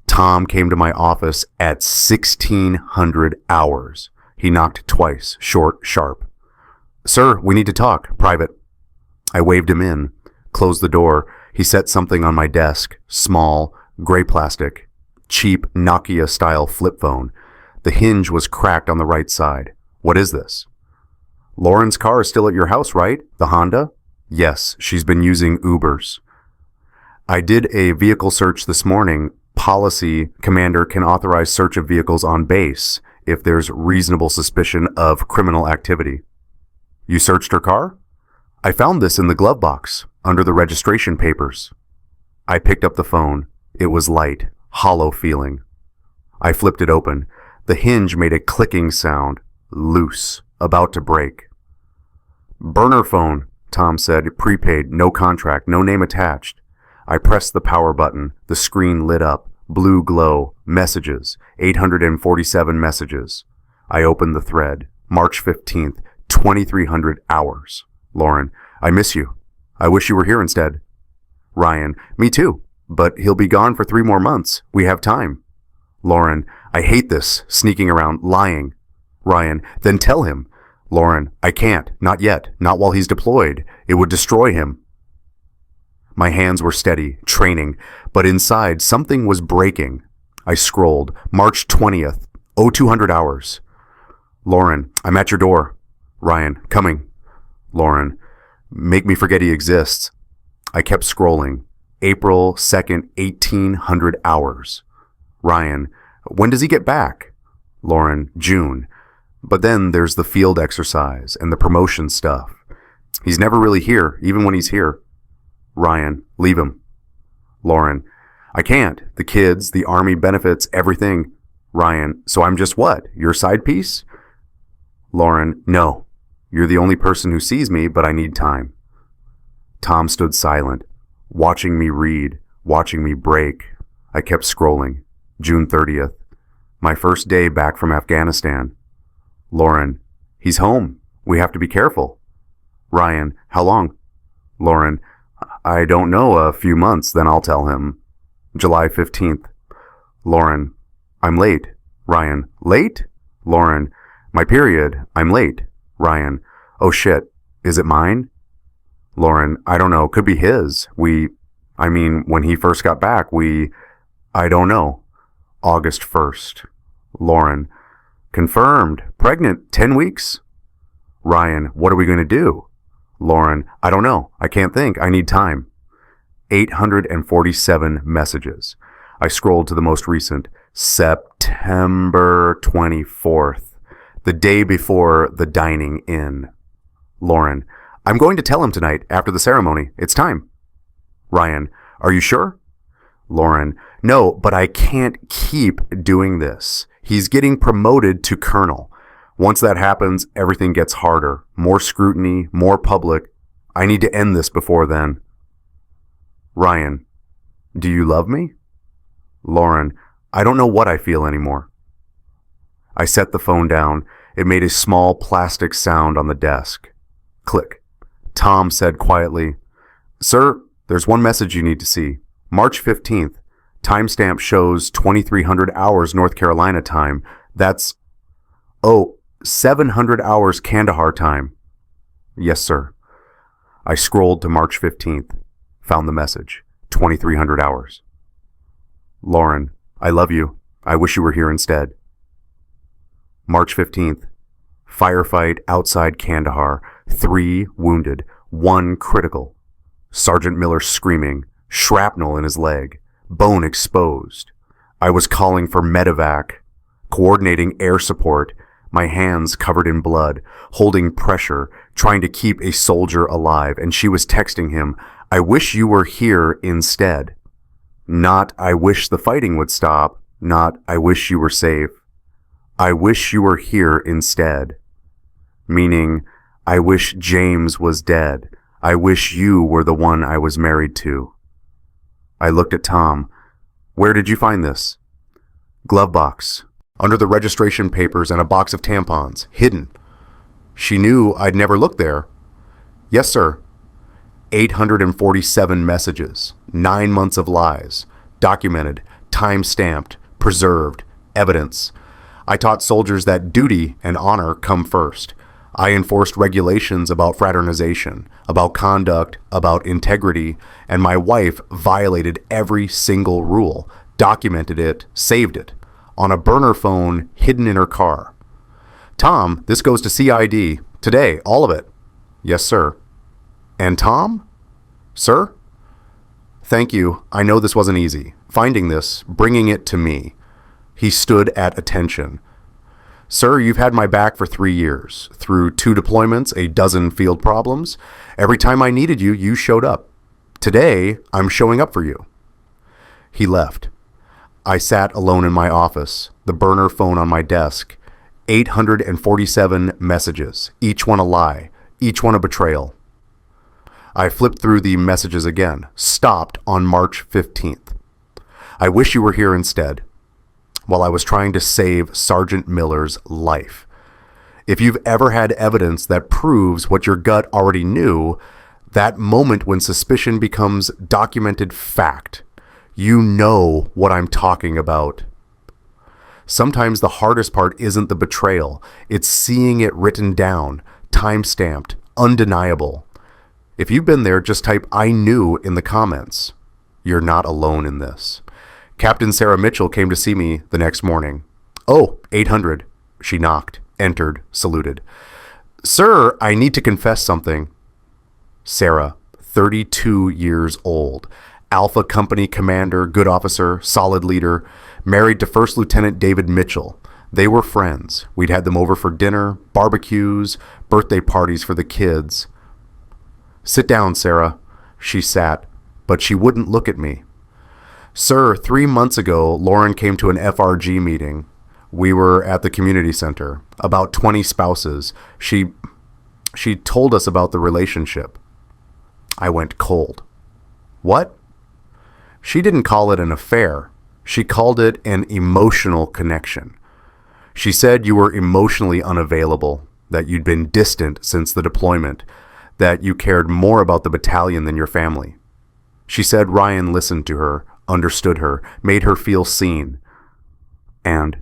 Tom came to my office at 1600 hours. He knocked twice, short, sharp. Sir, we need to talk, private. I waved him in, closed the door. He set something on my desk, small, gray plastic, cheap Nokia-style flip phone. The hinge was cracked on the right side. What is this? Lauren's car is still at your house, right? The Honda? Yes, she's been using Ubers. I did a vehicle search this morning. Policy commander can authorize search of vehicles on base if there's reasonable suspicion of criminal activity. You searched her car? I found this in the glove box, under the registration papers. I picked up the phone. It was light, hollow feeling. I flipped it open. The hinge made a clicking sound, loose, about to break. Burner phone, Tom said, prepaid, no contract, no name attached. I pressed the power button. The screen lit up. Blue glow. Messages. 847 messages. I opened the thread. March 15th, 2300 hours. Lauren, I miss you. I wish you were here instead. Ryan, me too. But he'll be gone for 3 more months. We have time. Lauren, I hate this, sneaking around, lying. Ryan, then tell him. Lauren, I can't. Not yet. Not while he's deployed. It would destroy him. My hands were steady, training, but inside something was breaking. I scrolled. March 20th, 0200 hours. Lauren, I'm at your door. Ryan, coming. Lauren, make me forget he exists. I kept scrolling. April 2nd, 1800 hours. Ryan, when does he get back? Lauren, June. But then there's the field exercise and the promotion stuff. He's never really here, even when he's here. Ryan, leave him. Lauren, I can't. The kids, the army benefits, everything. Ryan, so I'm just what? Your side piece? Lauren, no. You're the only person who sees me, but I need time. Tom stood silent, watching me read, watching me break. I kept scrolling. June 30th. My first day back from Afghanistan. Lauren, he's home. We have to be careful. Ryan, how long? Lauren, I don't know, a few months, then I'll tell him. July 15th. Lauren, I'm late. Ryan, late? Lauren, my period. I'm late. Ryan, oh shit, is it mine? Lauren, I don't know, could be his. When he first got back, I don't know. August 1st. Lauren, confirmed, pregnant, 10 weeks. Ryan, what are we going to do? Lauren, I don't know, I can't think, I need time. 847 messages. I scrolled to the most recent, September 24th, the day before the dining in. Lauren, I'm going to tell him tonight after the ceremony. It's time. Ryan, are you sure? Lauren, no, but I can't keep doing this. He's getting promoted to colonel. Once that happens, everything gets harder. More scrutiny, more public. I need to end this before then. Ryan, do you love me? Lauren, I don't know what I feel anymore. I set the phone down. It made a small plastic sound on the desk. Click. Tom said quietly, Sir, There's one message you need to see. March 15th. Timestamp shows 2300 hours North Carolina time. That's, 700 hours Kandahar time. Yes, sir. I scrolled to March 15th. Found the message. 2300 hours. Lauren, I love you. I wish you were here instead. March 15th. Firefight outside Kandahar. 3 wounded. 1 critical. Sergeant Miller screaming. Shrapnel in his leg. Bone exposed. I was calling for medevac. Coordinating air support. My hands covered in blood. Holding pressure. Trying to keep a soldier alive. And she was texting him, I wish you were here instead. Not, I wish the fighting would stop. Not, I wish you were safe. I wish you were here instead. Meaning, I wish James was dead. I wish you were the one I was married to. I looked at Tom. Where did you find this? Glove box. Under the registration papers and a box of tampons. Hidden. She knew I'd never looked there. Yes, sir. 847 messages. 9 months of lies. Documented. Time-stamped. Preserved. Evidence. I taught soldiers that duty and honor come first. I enforced regulations about fraternization, about conduct, about integrity, and my wife violated every single rule, documented it, saved it, on a burner phone hidden in her car. Tom, this goes to CID. Today, all of it. Yes, sir. And Tom? Sir? Thank you. I know this wasn't easy. Finding this, bringing it to me. He stood at attention. Sir, you've had my back for 3 years. Through 2 deployments, a dozen field problems. Every time I needed you, you showed up. Today, I'm showing up for you. He left. I sat alone in my office, the burner phone on my desk. 847 messages, each one a lie, each one a betrayal. I flipped through the messages again, stopped on March 15th. I wish you were here instead. While I was trying to save Sergeant Miller's life. If you've ever had evidence that proves what your gut already knew, that moment when suspicion becomes documented fact, you know what I'm talking about. Sometimes the hardest part isn't the betrayal, it's seeing it written down, time-stamped, undeniable. If you've been there, just type I knew in the comments. You're not alone in this. Captain Sarah Mitchell came to see me the next morning. 800. She knocked, entered, saluted. Sir, I need to confess something. Sarah, 32 years old. Alpha Company commander, good officer, solid leader. Married to First Lieutenant David Mitchell. They were friends. We'd had them over for dinner, barbecues, birthday parties for the kids. Sit down, Sarah. She sat, but she wouldn't look at me. Sir, 3 months ago, Lauren came to an FRG meeting. We were at the community center. About 20 spouses. She told us about the relationship. I went cold. What? She didn't call it an affair. She called it an emotional connection. She said you were emotionally unavailable, that you'd been distant since the deployment, that you cared more about the battalion than your family. She said Ryan listened to her, understood her, made her feel seen. And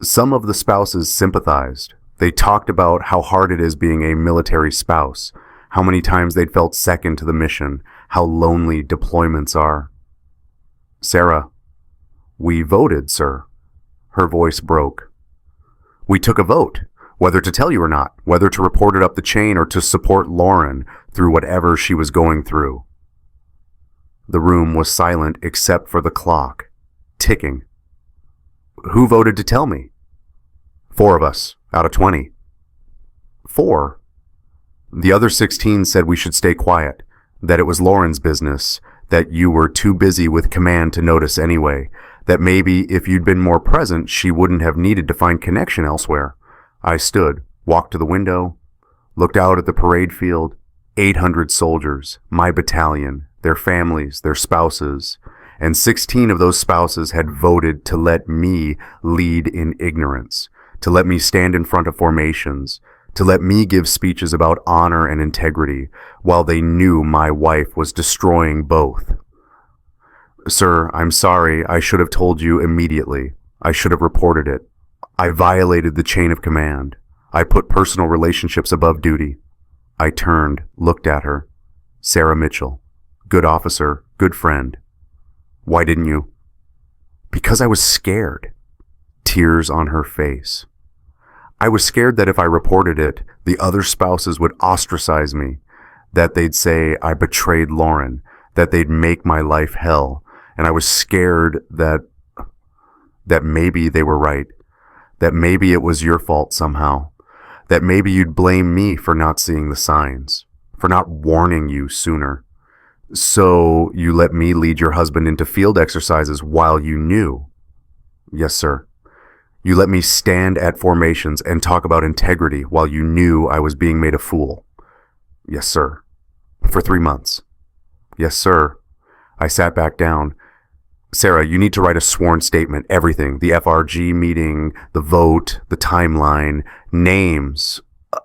some of the spouses sympathized. They talked about how hard it is being a military spouse, how many times they'd felt second to the mission, how lonely deployments are. Sarah, we voted, sir. Her voice broke. We took a vote, whether to tell you or not, whether to report it up the chain or to support Lauren through whatever she was going through. The room was silent except for the clock, ticking. Who voted to tell me? 4 of us, out of 20. 4? The other 16 said we should stay quiet, that it was Lauren's business, that you were too busy with command to notice anyway, that maybe if you'd been more present, she wouldn't have needed to find connection elsewhere. I stood, walked to the window, looked out at the parade field, 800 soldiers, my battalion, their families, their spouses, and 16 of those spouses had voted to let me lead in ignorance, to let me stand in front of formations, to let me give speeches about honor and integrity while they knew my wife was destroying both. Sir, I'm sorry. I should have told you immediately. I should have reported it. I violated the chain of command. I put personal relationships above duty. I turned, looked at her. Sarah Mitchell. Good officer, good friend. Why didn't you? Because I was scared. Tears on her face. I was scared that if I reported it, the other spouses would ostracize me, that they'd say I betrayed Lauren, that they'd make my life hell, and I was scared that maybe they were right, that maybe it was your fault somehow, that maybe you'd blame me for not seeing the signs, for not warning you sooner. So you let me lead your husband into field exercises while you knew. Yes, sir. You let me stand at formations and talk about integrity while you knew I was being made a fool. Yes, sir. For 3 months. Yes, sir. I sat back down. Sarah, you need to write a sworn statement, everything. The FRG meeting, the vote, the timeline, names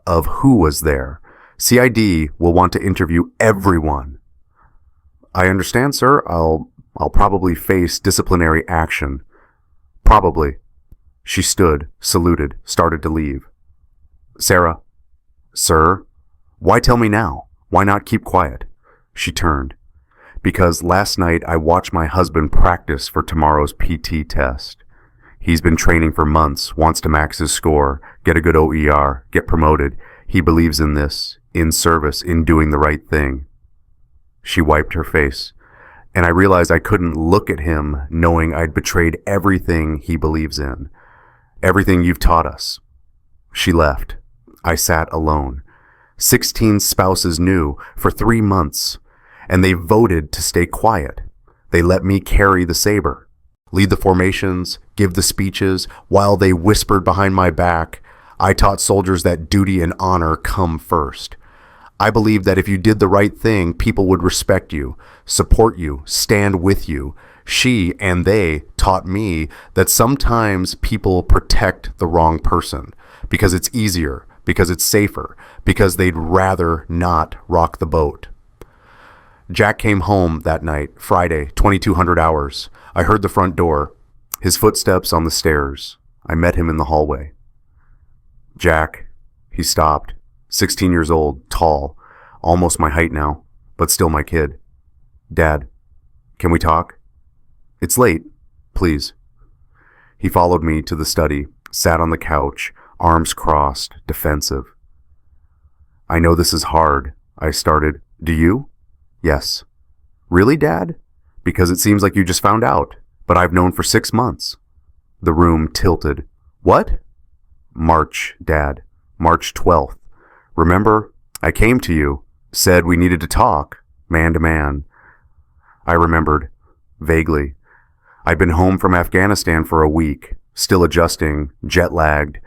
of who was there. CID will want to interview everyone. I understand, sir. I'll probably face disciplinary action. Probably. She stood, saluted, started to leave. Sarah. Sir. Why tell me now? Why not keep quiet? She turned. Because last night I watched my husband practice for tomorrow's PT test. He's been training for months, wants to max his score, get a good OER, get promoted. He believes in this, in service, in doing the right thing. She wiped her face, and I realized I couldn't look at him knowing I'd betrayed everything he believes in. Everything you've taught us. She left. I sat alone. 16 spouses knew for 3 months, and they voted to stay quiet. They let me carry the saber, lead the formations, give the speeches, while they whispered behind my back. I taught soldiers that duty and honor come first. I believed that if you did the right thing, people would respect you, support you, stand with you. She and they taught me that sometimes people protect the wrong person because it's easier, because it's safer, because they'd rather not rock the boat. Jack came home that night, Friday, 2200 hours. I heard the front door, his footsteps on the stairs. I met him in the hallway. Jack, he stopped, 16 years old, tall, almost my height now, but still my kid. Dad, can we talk? It's late, please. He followed me to the study, sat on the couch, arms crossed, defensive. I know this is hard, I started. Do you? Yes. Really, Dad? Because it seems like you just found out, but I've known for 6 months. The room tilted. What? March, Dad. March 12th. Remember, I came to you, said we needed to talk, man to man. I remembered, vaguely. I'd been home from Afghanistan for a week, still adjusting, jet-lagged,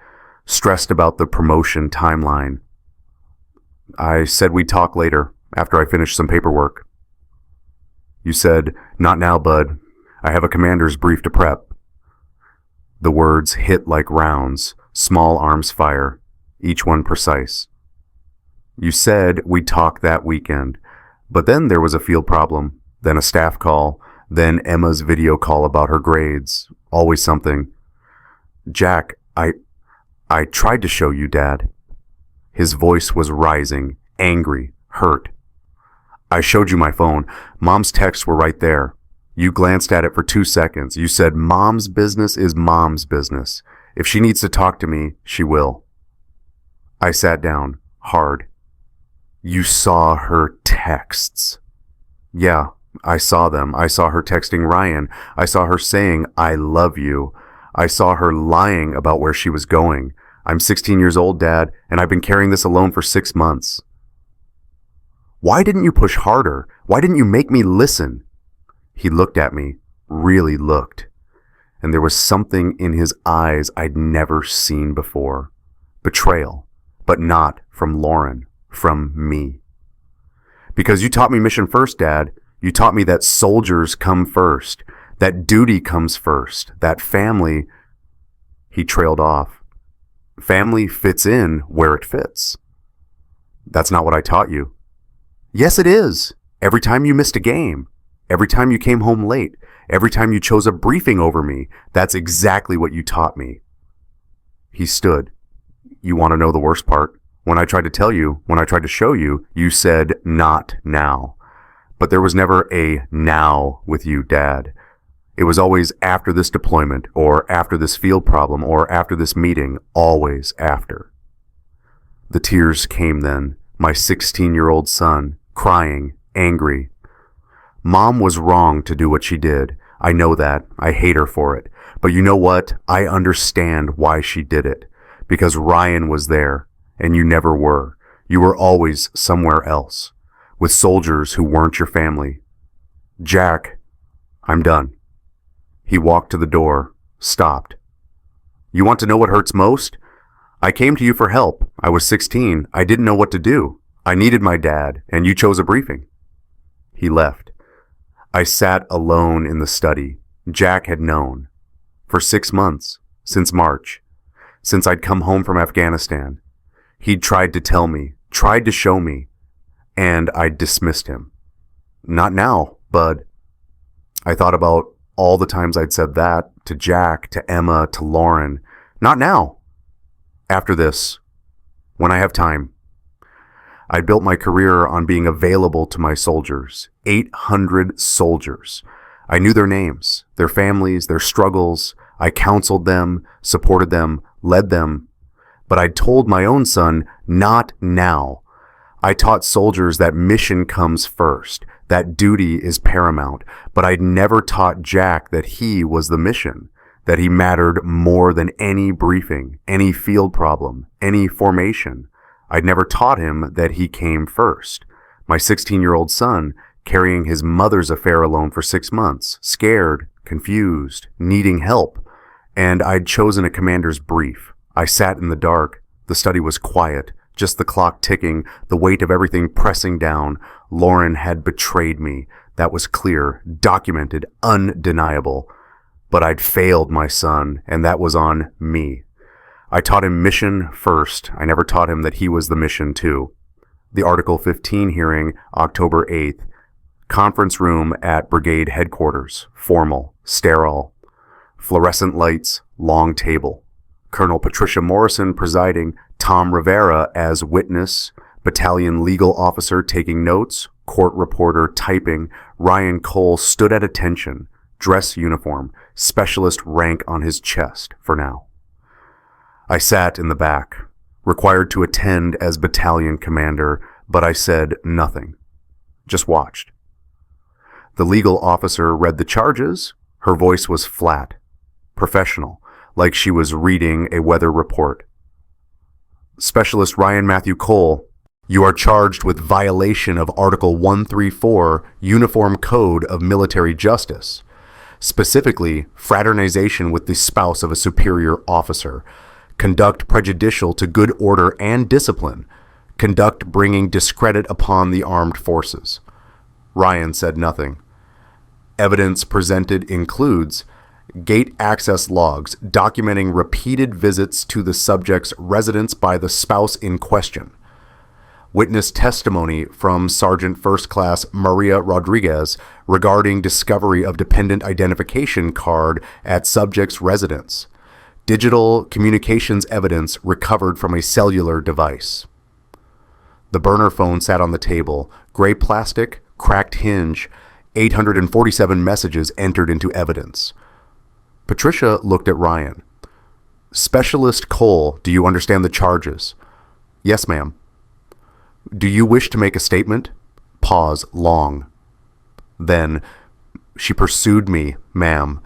stressed about the promotion timeline. I said we'd talk later, after I finished some paperwork. You said, not now, bud. I have a commander's brief to prep. The words hit like rounds, small arms fire, each one precise. You said we'd talk that weekend, but then there was a field problem, then a staff call, then Emma's video call about her grades, always something. Jack, I tried to show you, Dad. His voice was rising, angry, hurt. I showed you my phone. Mom's texts were right there. You glanced at it for 2 seconds. You said, Mom's business is Mom's business. If she needs to talk to me, she will. I sat down, hard. You saw her texts. Yeah, I saw them. I saw her texting Ryan. I saw her saying, I love you. I saw her lying about where she was going. I'm 16 years old, Dad, and I've been carrying this alone for 6 months. Why didn't you push harder? Why didn't you make me listen? He looked at me, really looked, and there was something in his eyes I'd never seen before. Betrayal, but not from Lauren, from me. Because you taught me mission first, Dad. You taught me that soldiers come first, that duty comes first, that family. He trailed off. Family fits in where it fits. That's not what I taught you. Yes, it is. Every time you missed a game, every time you came home late, every time you chose a briefing over me, that's exactly what you taught me. He stood. You want to know the worst part? When I tried to tell you, when I tried to show you, you said, not now. But there was never a now with you, Dad. It was always after this deployment, or after this field problem, or after this meeting, always after. The tears came then, my 16-year-old son, crying, angry. Mom was wrong to do what she did. I know that. I hate her for it. But you know what? I understand why she did it. Because Ryan was there, and you never were. You were always somewhere else, with soldiers who weren't your family. Jack, I'm done. He walked to the door, stopped. You want to know what hurts most? I came to you for help. I was 16. I didn't know what to do. I needed my dad, and you chose a briefing. He left. I sat alone in the study. Jack had known. For 6 months, since March, since I'd come home from Afghanistan. He'd tried to tell me, tried to show me, and I dismissed him. Not now, bud. I thought about all the times I'd said that to Jack, to Emma, to Lauren. Not now. After this, when I have time. I built my career on being available to my soldiers. 800 soldiers. I knew their names, their families, their struggles. I counseled them, supported them, led them. But I'd told my own son, not now. I taught soldiers that mission comes first, that duty is paramount. But I'd never taught Jack that he was the mission, that he mattered more than any briefing, any field problem, any formation. I'd never taught him that he came first. My 16-year-old son, carrying his mother's affair alone for 6 months, scared, confused, needing help. And I'd chosen a commander's brief. I sat in the dark. The study was quiet, just the clock ticking, the weight of everything pressing down. Lauren had betrayed me. That was clear, documented, undeniable. But I'd failed my son, and that was on me. I taught him mission first. I never taught him that he was the mission too. The Article 15 hearing, October 8th. Conference room at brigade headquarters. Formal, sterile. Fluorescent lights, long table. Colonel Patricia Morrison presiding, Tom Rivera as witness, battalion legal officer taking notes, court reporter typing. Ryan Cole stood at attention, dress uniform, specialist rank on his chest for now. I sat in the back, required to attend as battalion commander, but I said nothing, just watched. The legal officer read the charges. Her voice was flat, professional, like she was reading a weather report. Specialist Ryan Matthew Cole, you are charged with violation of Article 134, Uniform Code of Military Justice, specifically fraternization with the spouse of a superior officer, conduct prejudicial to good order and discipline, conduct bringing discredit upon the armed forces. Ryan said nothing. Evidence presented includes gate access logs documenting repeated visits to the subject's residence by the spouse in question. Witness testimony from Sergeant First Class Maria Rodriguez regarding discovery of dependent identification card at subject's residence. Digital communications evidence recovered from a cellular device. The burner phone sat on the table, gray plastic, cracked hinge, 847 messages entered into evidence. Patricia looked at Ryan. Specialist Cole, do you understand the charges? Yes, ma'am. Do you wish to make a statement? Pause long. Then, she pursued me, ma'am.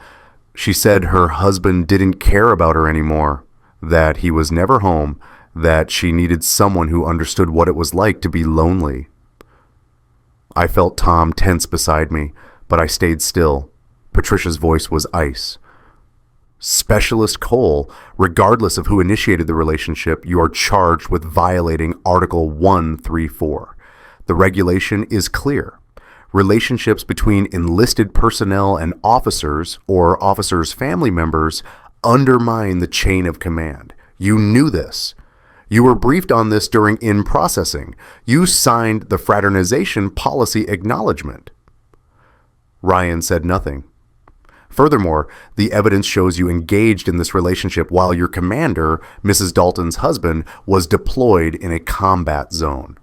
She said her husband didn't care about her anymore, that he was never home, that she needed someone who understood what it was like to be lonely. I felt Tom tense beside me, but I stayed still. Patricia's voice was ice. Specialist Cole, regardless of who initiated the relationship, you are charged with violating Article 134. The regulation is clear. Relationships between enlisted personnel and officers or officers' family members undermine the chain of command. You knew this. You were briefed on this during in-processing. You signed the fraternization policy acknowledgement. Ryan said nothing. Furthermore, the evidence shows you engaged in this relationship while your commander, Mrs. Dalton's husband, was deployed in a combat zone.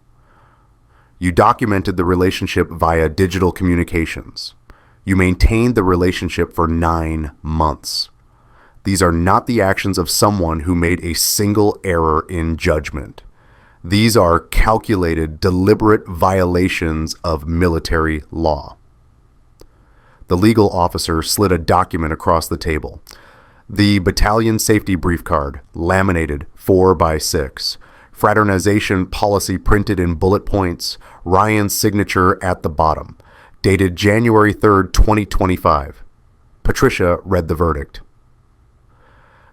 You documented the relationship via digital communications. You maintained the relationship for 9 months. These are not the actions of someone who made a single error in judgment. These are calculated, deliberate violations of military law. The legal officer slid a document across the table. The battalion safety brief card, laminated 4x6. Fraternization policy printed in bullet points. Ryan's signature at the bottom. Dated January 3rd, 2025. Patricia read the verdict.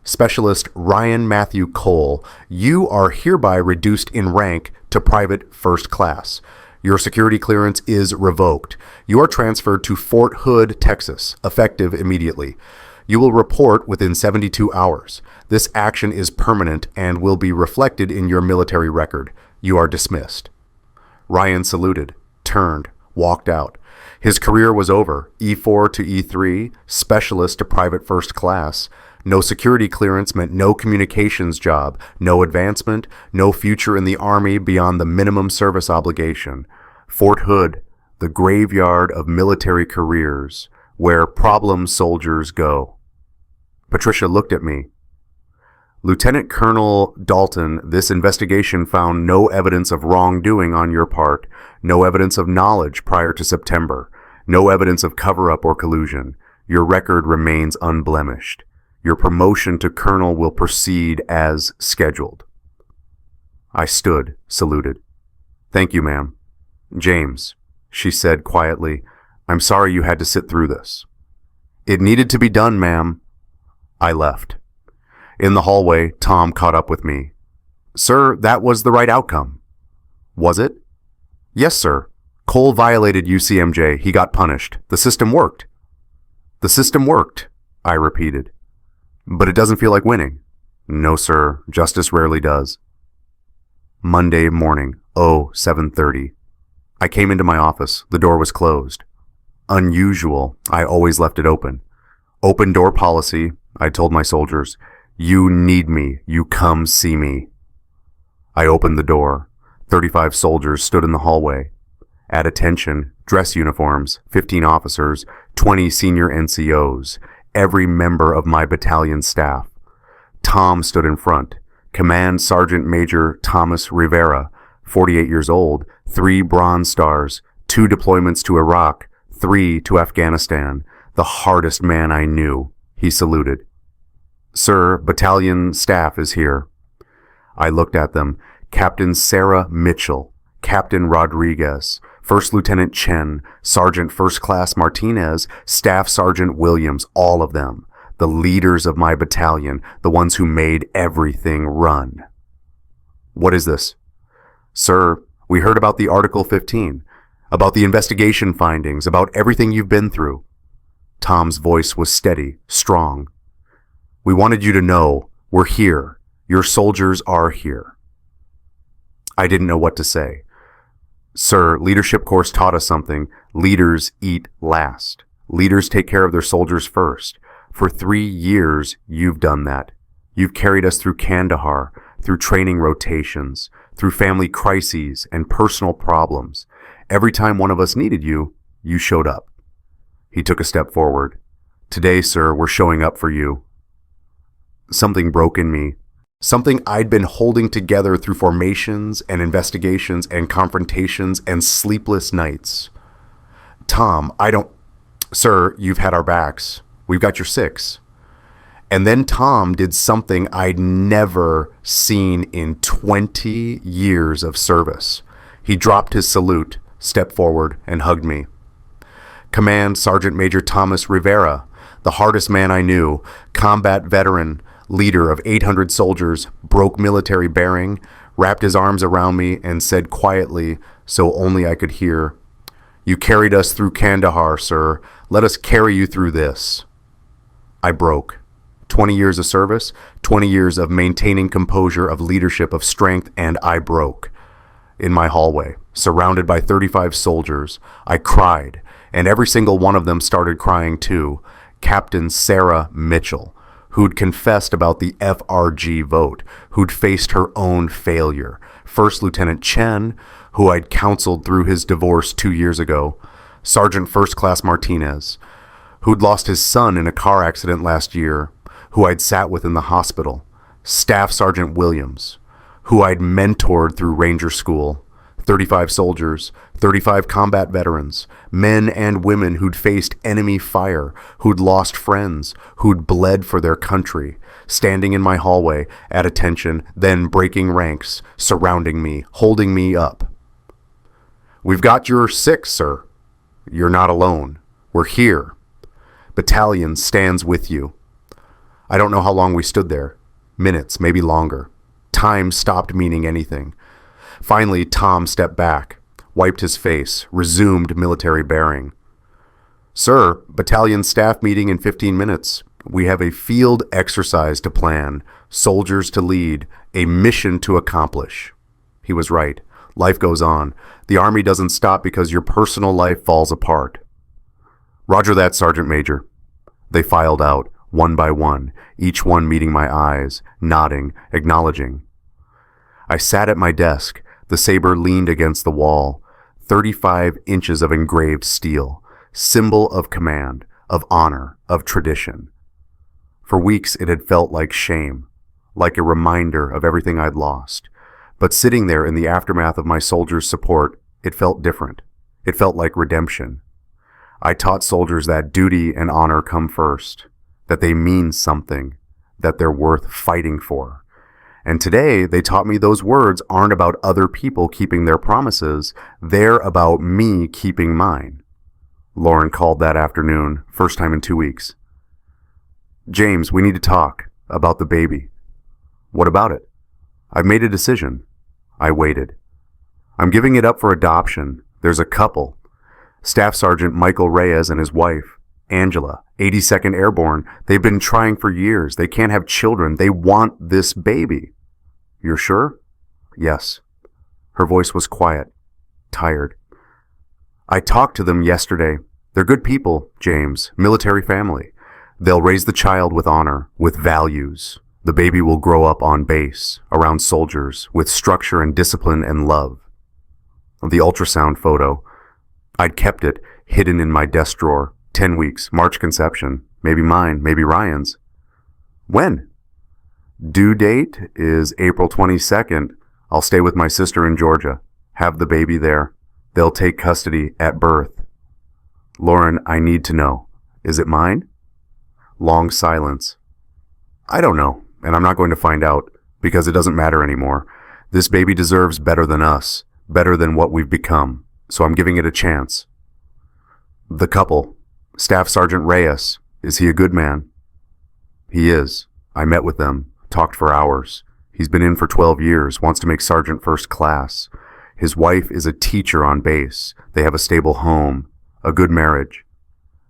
Specialist Ryan Matthew Cole, you are hereby reduced in rank to private first class. Your security clearance is revoked. You are transferred to Fort Hood, Texas, effective immediately. You will report within 72 hours. This action is permanent and will be reflected in your military record. You are dismissed. Ryan saluted, turned, walked out. His career was over. E4 to E3, specialist to private first class. No security clearance meant no communications job, no advancement, no future in the Army beyond the minimum service obligation. Fort Hood, the graveyard of military careers, where problem soldiers go. Patricia looked at me. Lieutenant Colonel Dalton, this investigation found no evidence of wrongdoing on your part, no evidence of knowledge prior to September, no evidence of cover-up or collusion. Your record remains unblemished. Your promotion to colonel will proceed as scheduled. I stood, saluted. Thank you, ma'am. James, she said quietly, I'm sorry you had to sit through this. It needed to be done, ma'am. I left. In the hallway, Tom caught up with me. Sir, that was the right outcome. Was it? Yes, sir. Cole violated UCMJ. He got punished. The system worked. The system worked, I repeated. But it doesn't feel like winning. No, sir. Justice rarely does. Monday morning, 7:30. I came into my office. The door was closed. Unusual. I always left it open. Open door policy. I told my soldiers, you need me. You come see me. I opened the door. 35 soldiers stood in the hallway. At attention, dress uniforms, 15 officers, 20 senior NCOs, every member of my battalion staff. Tom stood in front. Command Sergeant Major Thomas Rivera, 48 years old, 3 Bronze Stars, 2 deployments to Iraq, 3 to Afghanistan, the hardest man I knew. He saluted. Sir, battalion staff is here. I looked at them. Captain Sarah Mitchell, Captain Rodriguez, First Lieutenant Chen, Sergeant First Class Martinez, Staff Sergeant Williams, all of them, the leaders of my battalion, the ones who made everything run. What is this? Sir, we heard about the Article 15, about the investigation findings, about everything you've been through. Tom's voice was steady, strong. We wanted you to know, we're here. Your soldiers are here. I didn't know what to say. Sir, leadership course taught us something. Leaders eat last. Leaders take care of their soldiers first. For 3 years, you've done that. You've carried us through Kandahar, through training rotations, through family crises and personal problems. Every time one of us needed you, you showed up. He took a step forward. Today, sir, we're showing up for you. Something broke in me. Something I'd been holding together through formations and investigations and confrontations and sleepless nights. Tom, Sir, you've had our backs. We've got your 6. And then Tom did something I'd never seen in 20 years of service. He dropped his salute, stepped forward, and hugged me. Command Sergeant Major Thomas Rivera, the hardest man I knew, combat veteran, leader of 800 soldiers, broke military bearing, wrapped his arms around me and said quietly, so only I could hear, You carried us through Kandahar, sir. Let us carry you through this. I broke. 20 years of service, 20 years of maintaining composure, of leadership, of strength, and I broke. In my hallway, surrounded by 35 soldiers, I cried, and every single one of them started crying too. Captain Sarah Mitchell, who'd confessed about the FRG vote, who'd faced her own failure. First Lieutenant Chen, who I'd counseled through his divorce 2 years ago. Sergeant First Class Martinez, who'd lost his son in a car accident last year, who I'd sat with in the hospital. Staff Sergeant Williams, who I'd mentored through Ranger School. 35 soldiers, 35 combat veterans, men and women who'd faced enemy fire, who'd lost friends, who'd bled for their country, standing in my hallway at attention, then breaking ranks, surrounding me, holding me up. "We've got your 6, sir. You're not alone. We're here. Battalion stands with you." I don't know how long we stood there. Minutes, maybe longer. Time stopped meaning anything. Finally, Tom stepped back, wiped his face, resumed military bearing. "Sir, battalion staff meeting in 15 minutes. We have a field exercise to plan, soldiers to lead, a mission to accomplish." He was right. Life goes on. The Army doesn't stop because your personal life falls apart. "Roger that, Sergeant Major." They filed out, one by one, each one meeting my eyes, nodding, acknowledging. I sat at my desk. The saber leaned against the wall. 35 inches of engraved steel, symbol of command, of honor, of tradition. For weeks it had felt like shame, like a reminder of everything I'd lost. But sitting there in the aftermath of my soldiers' support, it felt different. It felt like redemption. I taught soldiers that duty and honor come first, that they mean something, that they're worth fighting for. And today, they taught me those words aren't about other people keeping their promises, they're about me keeping mine. Lauren called that afternoon, first time in 2 weeks. "James, we need to talk about the baby." "What about it?" "I've made a decision." I waited. "I'm giving it up for adoption. There's a couple. Staff Sergeant Michael Reyes and his wife, Angela, 82nd Airborne. They've been trying for years. They can't have children. They want this baby." "You're sure?" "Yes." Her voice was quiet, tired. "I talked to them yesterday. They're good people, James, military family. They'll raise the child with honor, with values. The baby will grow up on base, around soldiers, with structure and discipline and love." The ultrasound photo, I'd kept it hidden in my desk drawer. 10 weeks, March conception, maybe mine, maybe Ryan's. "When?" "Due date is April 22nd. I'll stay with my sister in Georgia. Have the baby there. They'll take custody at birth." "Lauren, I need to know. Is it mine?" Long silence. "I don't know, and I'm not going to find out, because it doesn't matter anymore. This baby deserves better than us, better than what we've become, so I'm giving it a chance." "The couple. Staff Sergeant Reyes. Is he a good man?" "He is. I met with them, talked for hours. He's been in for 12 years, wants to make Sergeant First Class. His wife is a teacher on base. They have a stable home, a good marriage.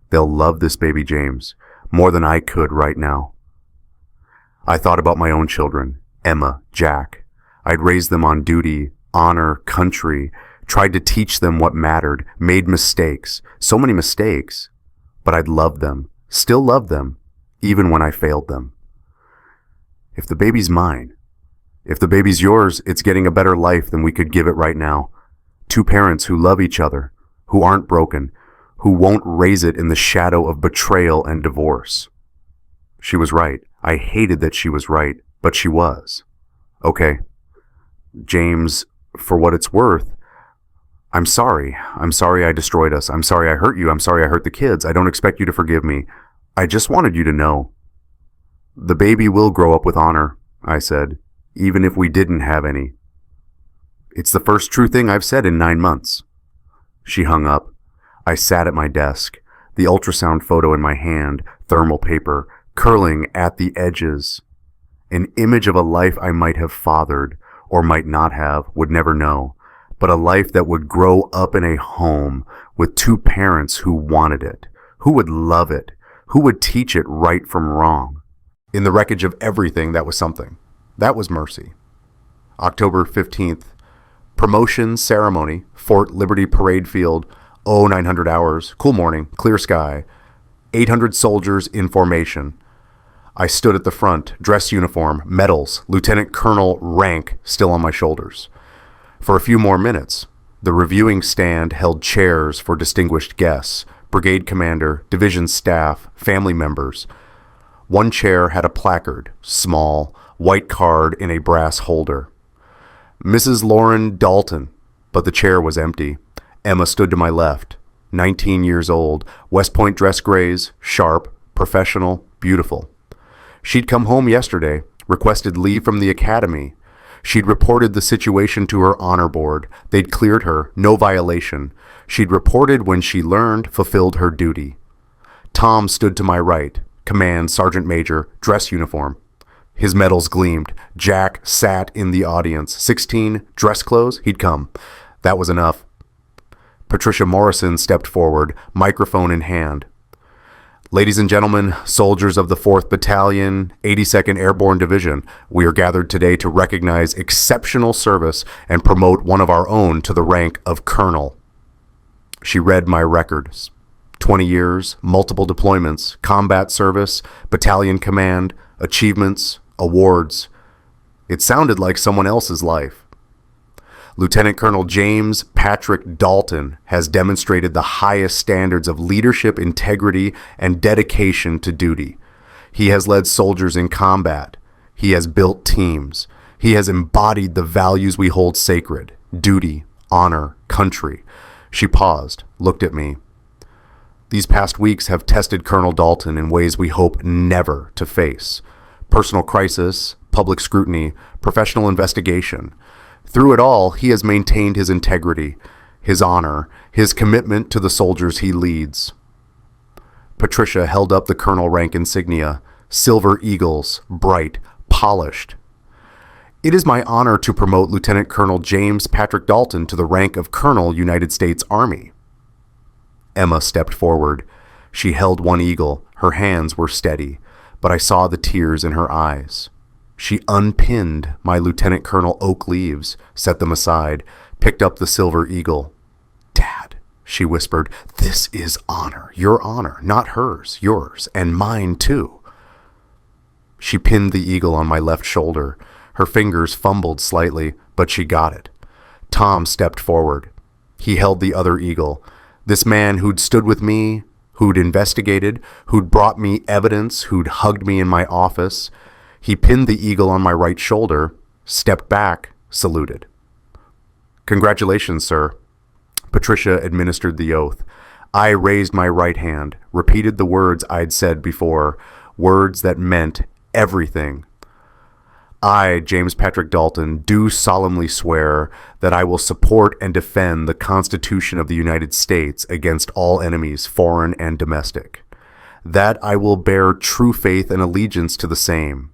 They'll love this baby, James, more than I could right now." I thought about my own children, Emma, Jack. I'd raised them on duty, honor, country, tried to teach them what mattered, made mistakes, so many mistakes. But I'd loved them, still loved them, even when I failed them. If the baby's mine, if the baby's yours, it's getting a better life than we could give it right now. 2 parents who love each other, who aren't broken, who won't raise it in the shadow of betrayal and divorce. She was right. I hated that she was right, but she was. "Okay. James, for what it's worth, I'm sorry. I'm sorry I destroyed us. I'm sorry I hurt you. I'm sorry I hurt the kids. I don't expect you to forgive me. I just wanted you to know. The baby will grow up with honor," I said, "even if we didn't have any." "It's the first true thing I've said in 9 months." She hung up. I sat at my desk, the ultrasound photo in my hand, thermal paper, curling at the edges. An image of a life I might have fathered, or might not have, would never know, but a life that would grow up in a home with 2 parents who wanted it, who would love it, who would teach it right from wrong. In the wreckage of everything, that was something. That was mercy. October 15th, promotion ceremony, Fort Liberty Parade Field, 0900 hours, cool morning, clear sky, 800 soldiers in formation. I stood at the front, dress uniform, medals, lieutenant colonel rank still on my shoulders. For a few more minutes, the reviewing stand held chairs for distinguished guests, brigade commander, division staff, family members. One chair had a placard, small, white card in a brass holder. Mrs. Lauren Dalton, but the chair was empty. Emma stood to my left, 19 years old, West Point dress grays, sharp, professional, beautiful. She'd come home yesterday, requested leave from the academy. She'd reported the situation to her honor board. They'd cleared her, no violation. She'd reported when she learned, fulfilled her duty. Tom stood to my right, command sergeant major, dress uniform. His medals gleamed. Jack sat in the audience. 16, dress clothes, he'd come. That was enough. Patricia Morrison stepped forward, microphone in hand. Ladies and gentlemen, soldiers of the 4th Battalion, 82nd Airborne Division, we are gathered today to recognize exceptional service and promote one of our own to the rank of colonel. She read my records. 20 years, multiple deployments, combat service, battalion command, achievements, awards. It sounded like someone else's life. Lieutenant Colonel James Patrick Dalton has demonstrated the highest standards of leadership, integrity, and dedication to duty. He has led soldiers in combat. He has built teams. He has embodied the values we hold sacred: duty, honor, country. She paused, looked at me. These past weeks have tested Colonel Dalton in ways we hope never to face. Personal crisis, public scrutiny, professional investigation. Through it all, he has maintained his integrity, his honor, his commitment to the soldiers he leads. Patricia held up the colonel rank insignia, silver eagles, bright, polished. It is my honor to promote Lieutenant Colonel James Patrick Dalton to the rank of Colonel, United States Army. Emma stepped forward. She held one eagle. Her hands were steady, but I saw the tears in her eyes. She unpinned my Lieutenant Colonel oak leaves, set them aside, picked up the silver eagle. "Dad," she whispered, "this is honor. Your honor, not hers, yours, and mine too." She pinned the eagle on my left shoulder. Her fingers fumbled slightly, but she got it. Tom stepped forward. He held the other eagle. This man who'd stood with me, who'd investigated, who'd brought me evidence, who'd hugged me in my office. He pinned the eagle on my right shoulder, stepped back, saluted. "Congratulations, sir." Patricia administered the oath. I raised my right hand, repeated the words I'd said before, words that meant everything. I, James Patrick Dalton, do solemnly swear that I will support and defend the Constitution of the United States against all enemies, foreign and domestic. That I will bear true faith and allegiance to the same,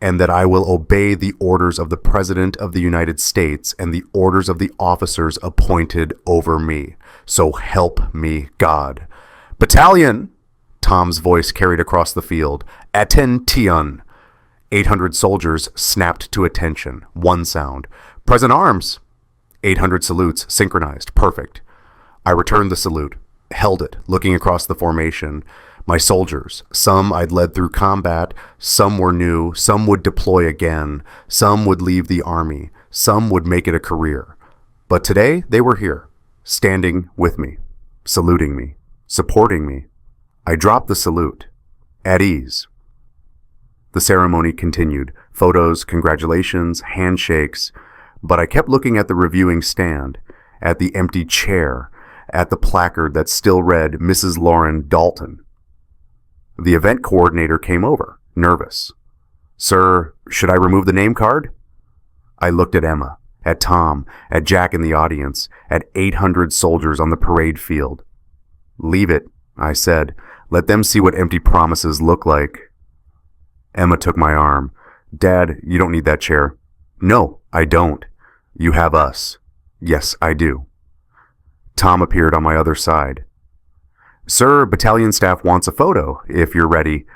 and that I will obey the orders of the President of the United States and the orders of the officers appointed over me. So help me God. "Battalion!" Tom's voice carried across the field. "Attention!" 800 soldiers snapped to attention. One sound. "Present arms!" 800 salutes, synchronized. Perfect. I returned the salute, held it, looking across the formation. My soldiers, some I'd led through combat, some were new, some would deploy again, some would leave the army, some would make it a career. But today they were here, standing with me, saluting me, supporting me. I dropped the salute, at ease. The ceremony continued, photos, congratulations, handshakes, but I kept looking at the reviewing stand, at the empty chair, at the placard that still read Mrs. Lauren Dalton. The event coordinator came over, nervous. "Sir, should I remove the name card?" I looked at Emma, at Tom, at Jack in the audience, at 800 soldiers on the parade field. "Leave it," I said. "Let them see what empty promises look like." Emma took my arm. "Dad, you don't need that chair." "No, I don't. You have us." "Yes, I do." Tom appeared on my other side. "Sir, battalion staff wants a photo, if you're ready."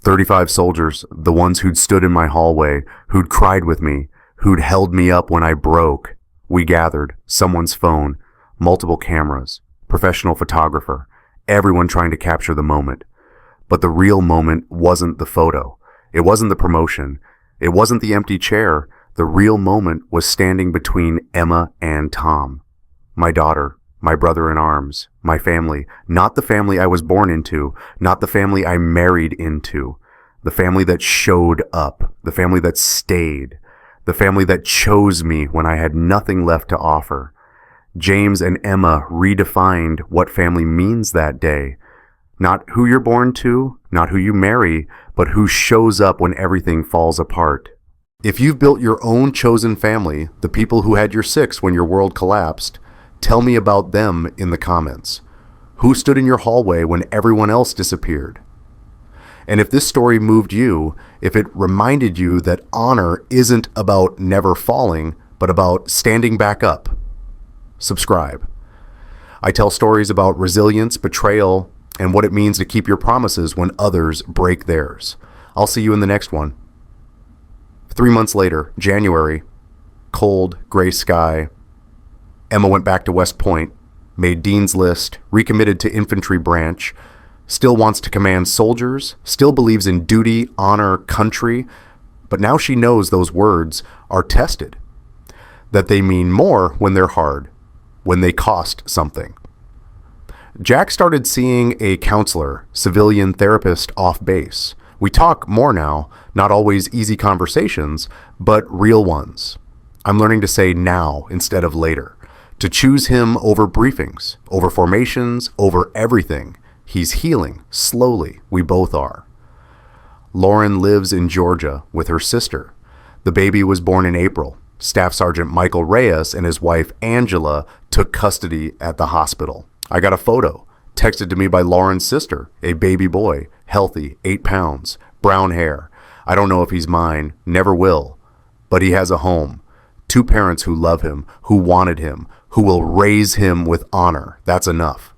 35 soldiers, the ones who'd stood in my hallway, who'd cried with me, who'd held me up when I broke. We gathered, someone's phone, multiple cameras, professional photographer, everyone trying to capture the moment. But the real moment wasn't the photo. It wasn't the promotion. It wasn't the empty chair. The real moment was standing between Emma and Tom. My daughter, my brother in arms, my family, not the family I was born into, not the family I married into, the family that showed up, the family that stayed, the family that chose me when I had nothing left to offer. James and Emma redefined what family means that day. Not who you're born to, not who you marry, but who shows up when everything falls apart. If you've built your own chosen family, the people who had your six when your world collapsed, tell me about them in the comments. Who stood in your hallway when everyone else disappeared? And if this story moved you, if it reminded you that honor isn't about never falling, but about standing back up, subscribe. I tell stories about resilience, betrayal, and what it means to keep your promises when others break theirs. I'll see you in the next one. 3 months later, January, cold, gray sky. Emma went back to West Point, made Dean's List, recommitted to infantry branch, still wants to command soldiers, still believes in duty, honor, country, but now she knows those words are tested, that they mean more when they're hard, when they cost something. Jack started seeing a counselor, civilian therapist off base. We talk more now, not always easy conversations, but real ones. I'm learning to say now instead of later. To choose him over briefings, over formations, over everything. He's healing, slowly, we both are. Lauren lives in Georgia with her sister. The baby was born in April. Staff Sergeant Michael Reyes and his wife Angela took custody at the hospital. I got a photo, texted to me by Lauren's sister, a baby boy, healthy, 8 pounds, brown hair. I don't know if he's mine, never will, but he has a home. 2 parents who love him, who wanted him, who will raise him with honor. That's enough.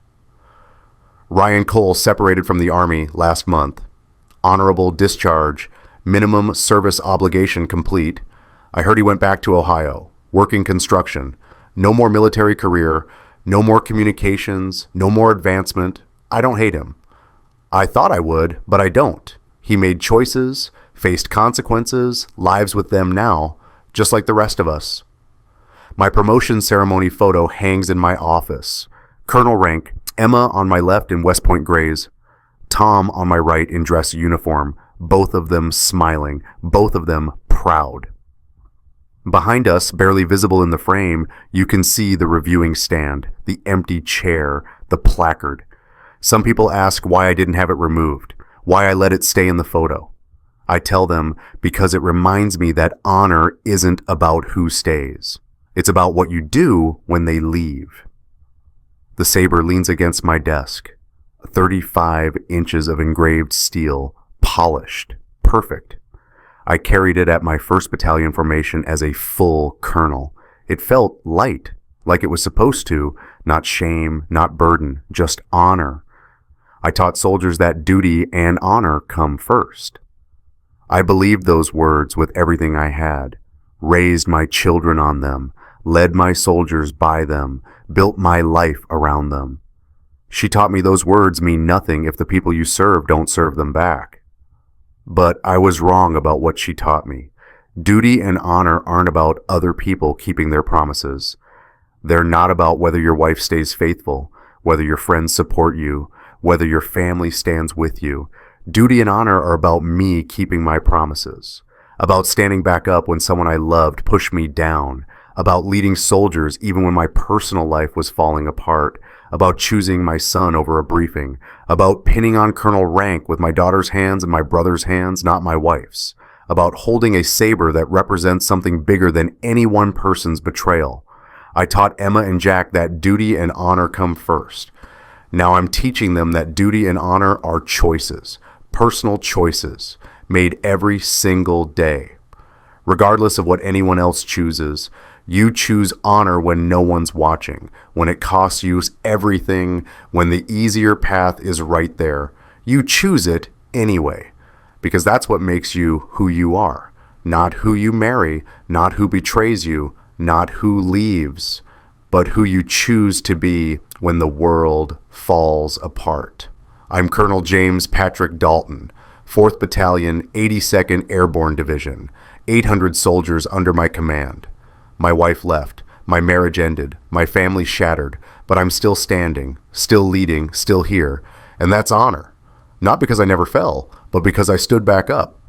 Ryan Cole separated from the Army last month. Honorable discharge, minimum service obligation complete. I heard he went back to Ohio, working construction. No more military career, no more communications, no more advancement. I don't hate him. I thought I would, but I don't. He made choices, faced consequences, lives with them now, just like the rest of us. My promotion ceremony photo hangs in my office. Colonel rank, Emma on my left in West Point Grays, Tom on my right in dress uniform, both of them smiling, both of them proud. Behind us, barely visible in the frame, you can see the reviewing stand, the empty chair, the placard. Some people ask why I didn't have it removed, why I let it stay in the photo. I tell them because it reminds me that honor isn't about who stays. It's about what you do when they leave. The saber leans against my desk. 35 inches of engraved steel, polished, perfect. I carried it at my 1st battalion formation as a full colonel. It felt light, like it was supposed to, not shame, not burden, just honor. I taught soldiers that duty and honor come first. I believed those words with everything I had, raised my children on them, led my soldiers by them, built my life around them. She taught me those words mean nothing if the people you serve don't serve them back. But I was wrong about what she taught me. Duty and honor aren't about other people keeping their promises. They're not about whether your wife stays faithful, whether your friends support you, whether your family stands with you. Duty and honor are about me keeping my promises, about standing back up when someone I loved pushed me down, about leading soldiers even when my personal life was falling apart, about choosing my son over a briefing, about pinning on colonel rank with my daughter's hands and my brother's hands, not my wife's, about holding a saber that represents something bigger than any one person's betrayal. I taught Emma and Jack that duty and honor come first. Now I'm teaching them that duty and honor are choices, personal choices, made every single day. Regardless of what anyone else chooses, you choose honor when no one's watching, when it costs you everything, when the easier path is right there. You choose it anyway. because that's what makes you who you are. Not who you marry, not who betrays you, not who leaves, but who you choose to be when the world falls apart. I'm Colonel James Patrick Dalton, 4th Battalion, 82nd Airborne Division, 800 soldiers under my command. My wife left, my marriage ended, my family shattered, but I'm still standing, still leading, still here, and that's honor. Not because I never fell, but because I stood back up.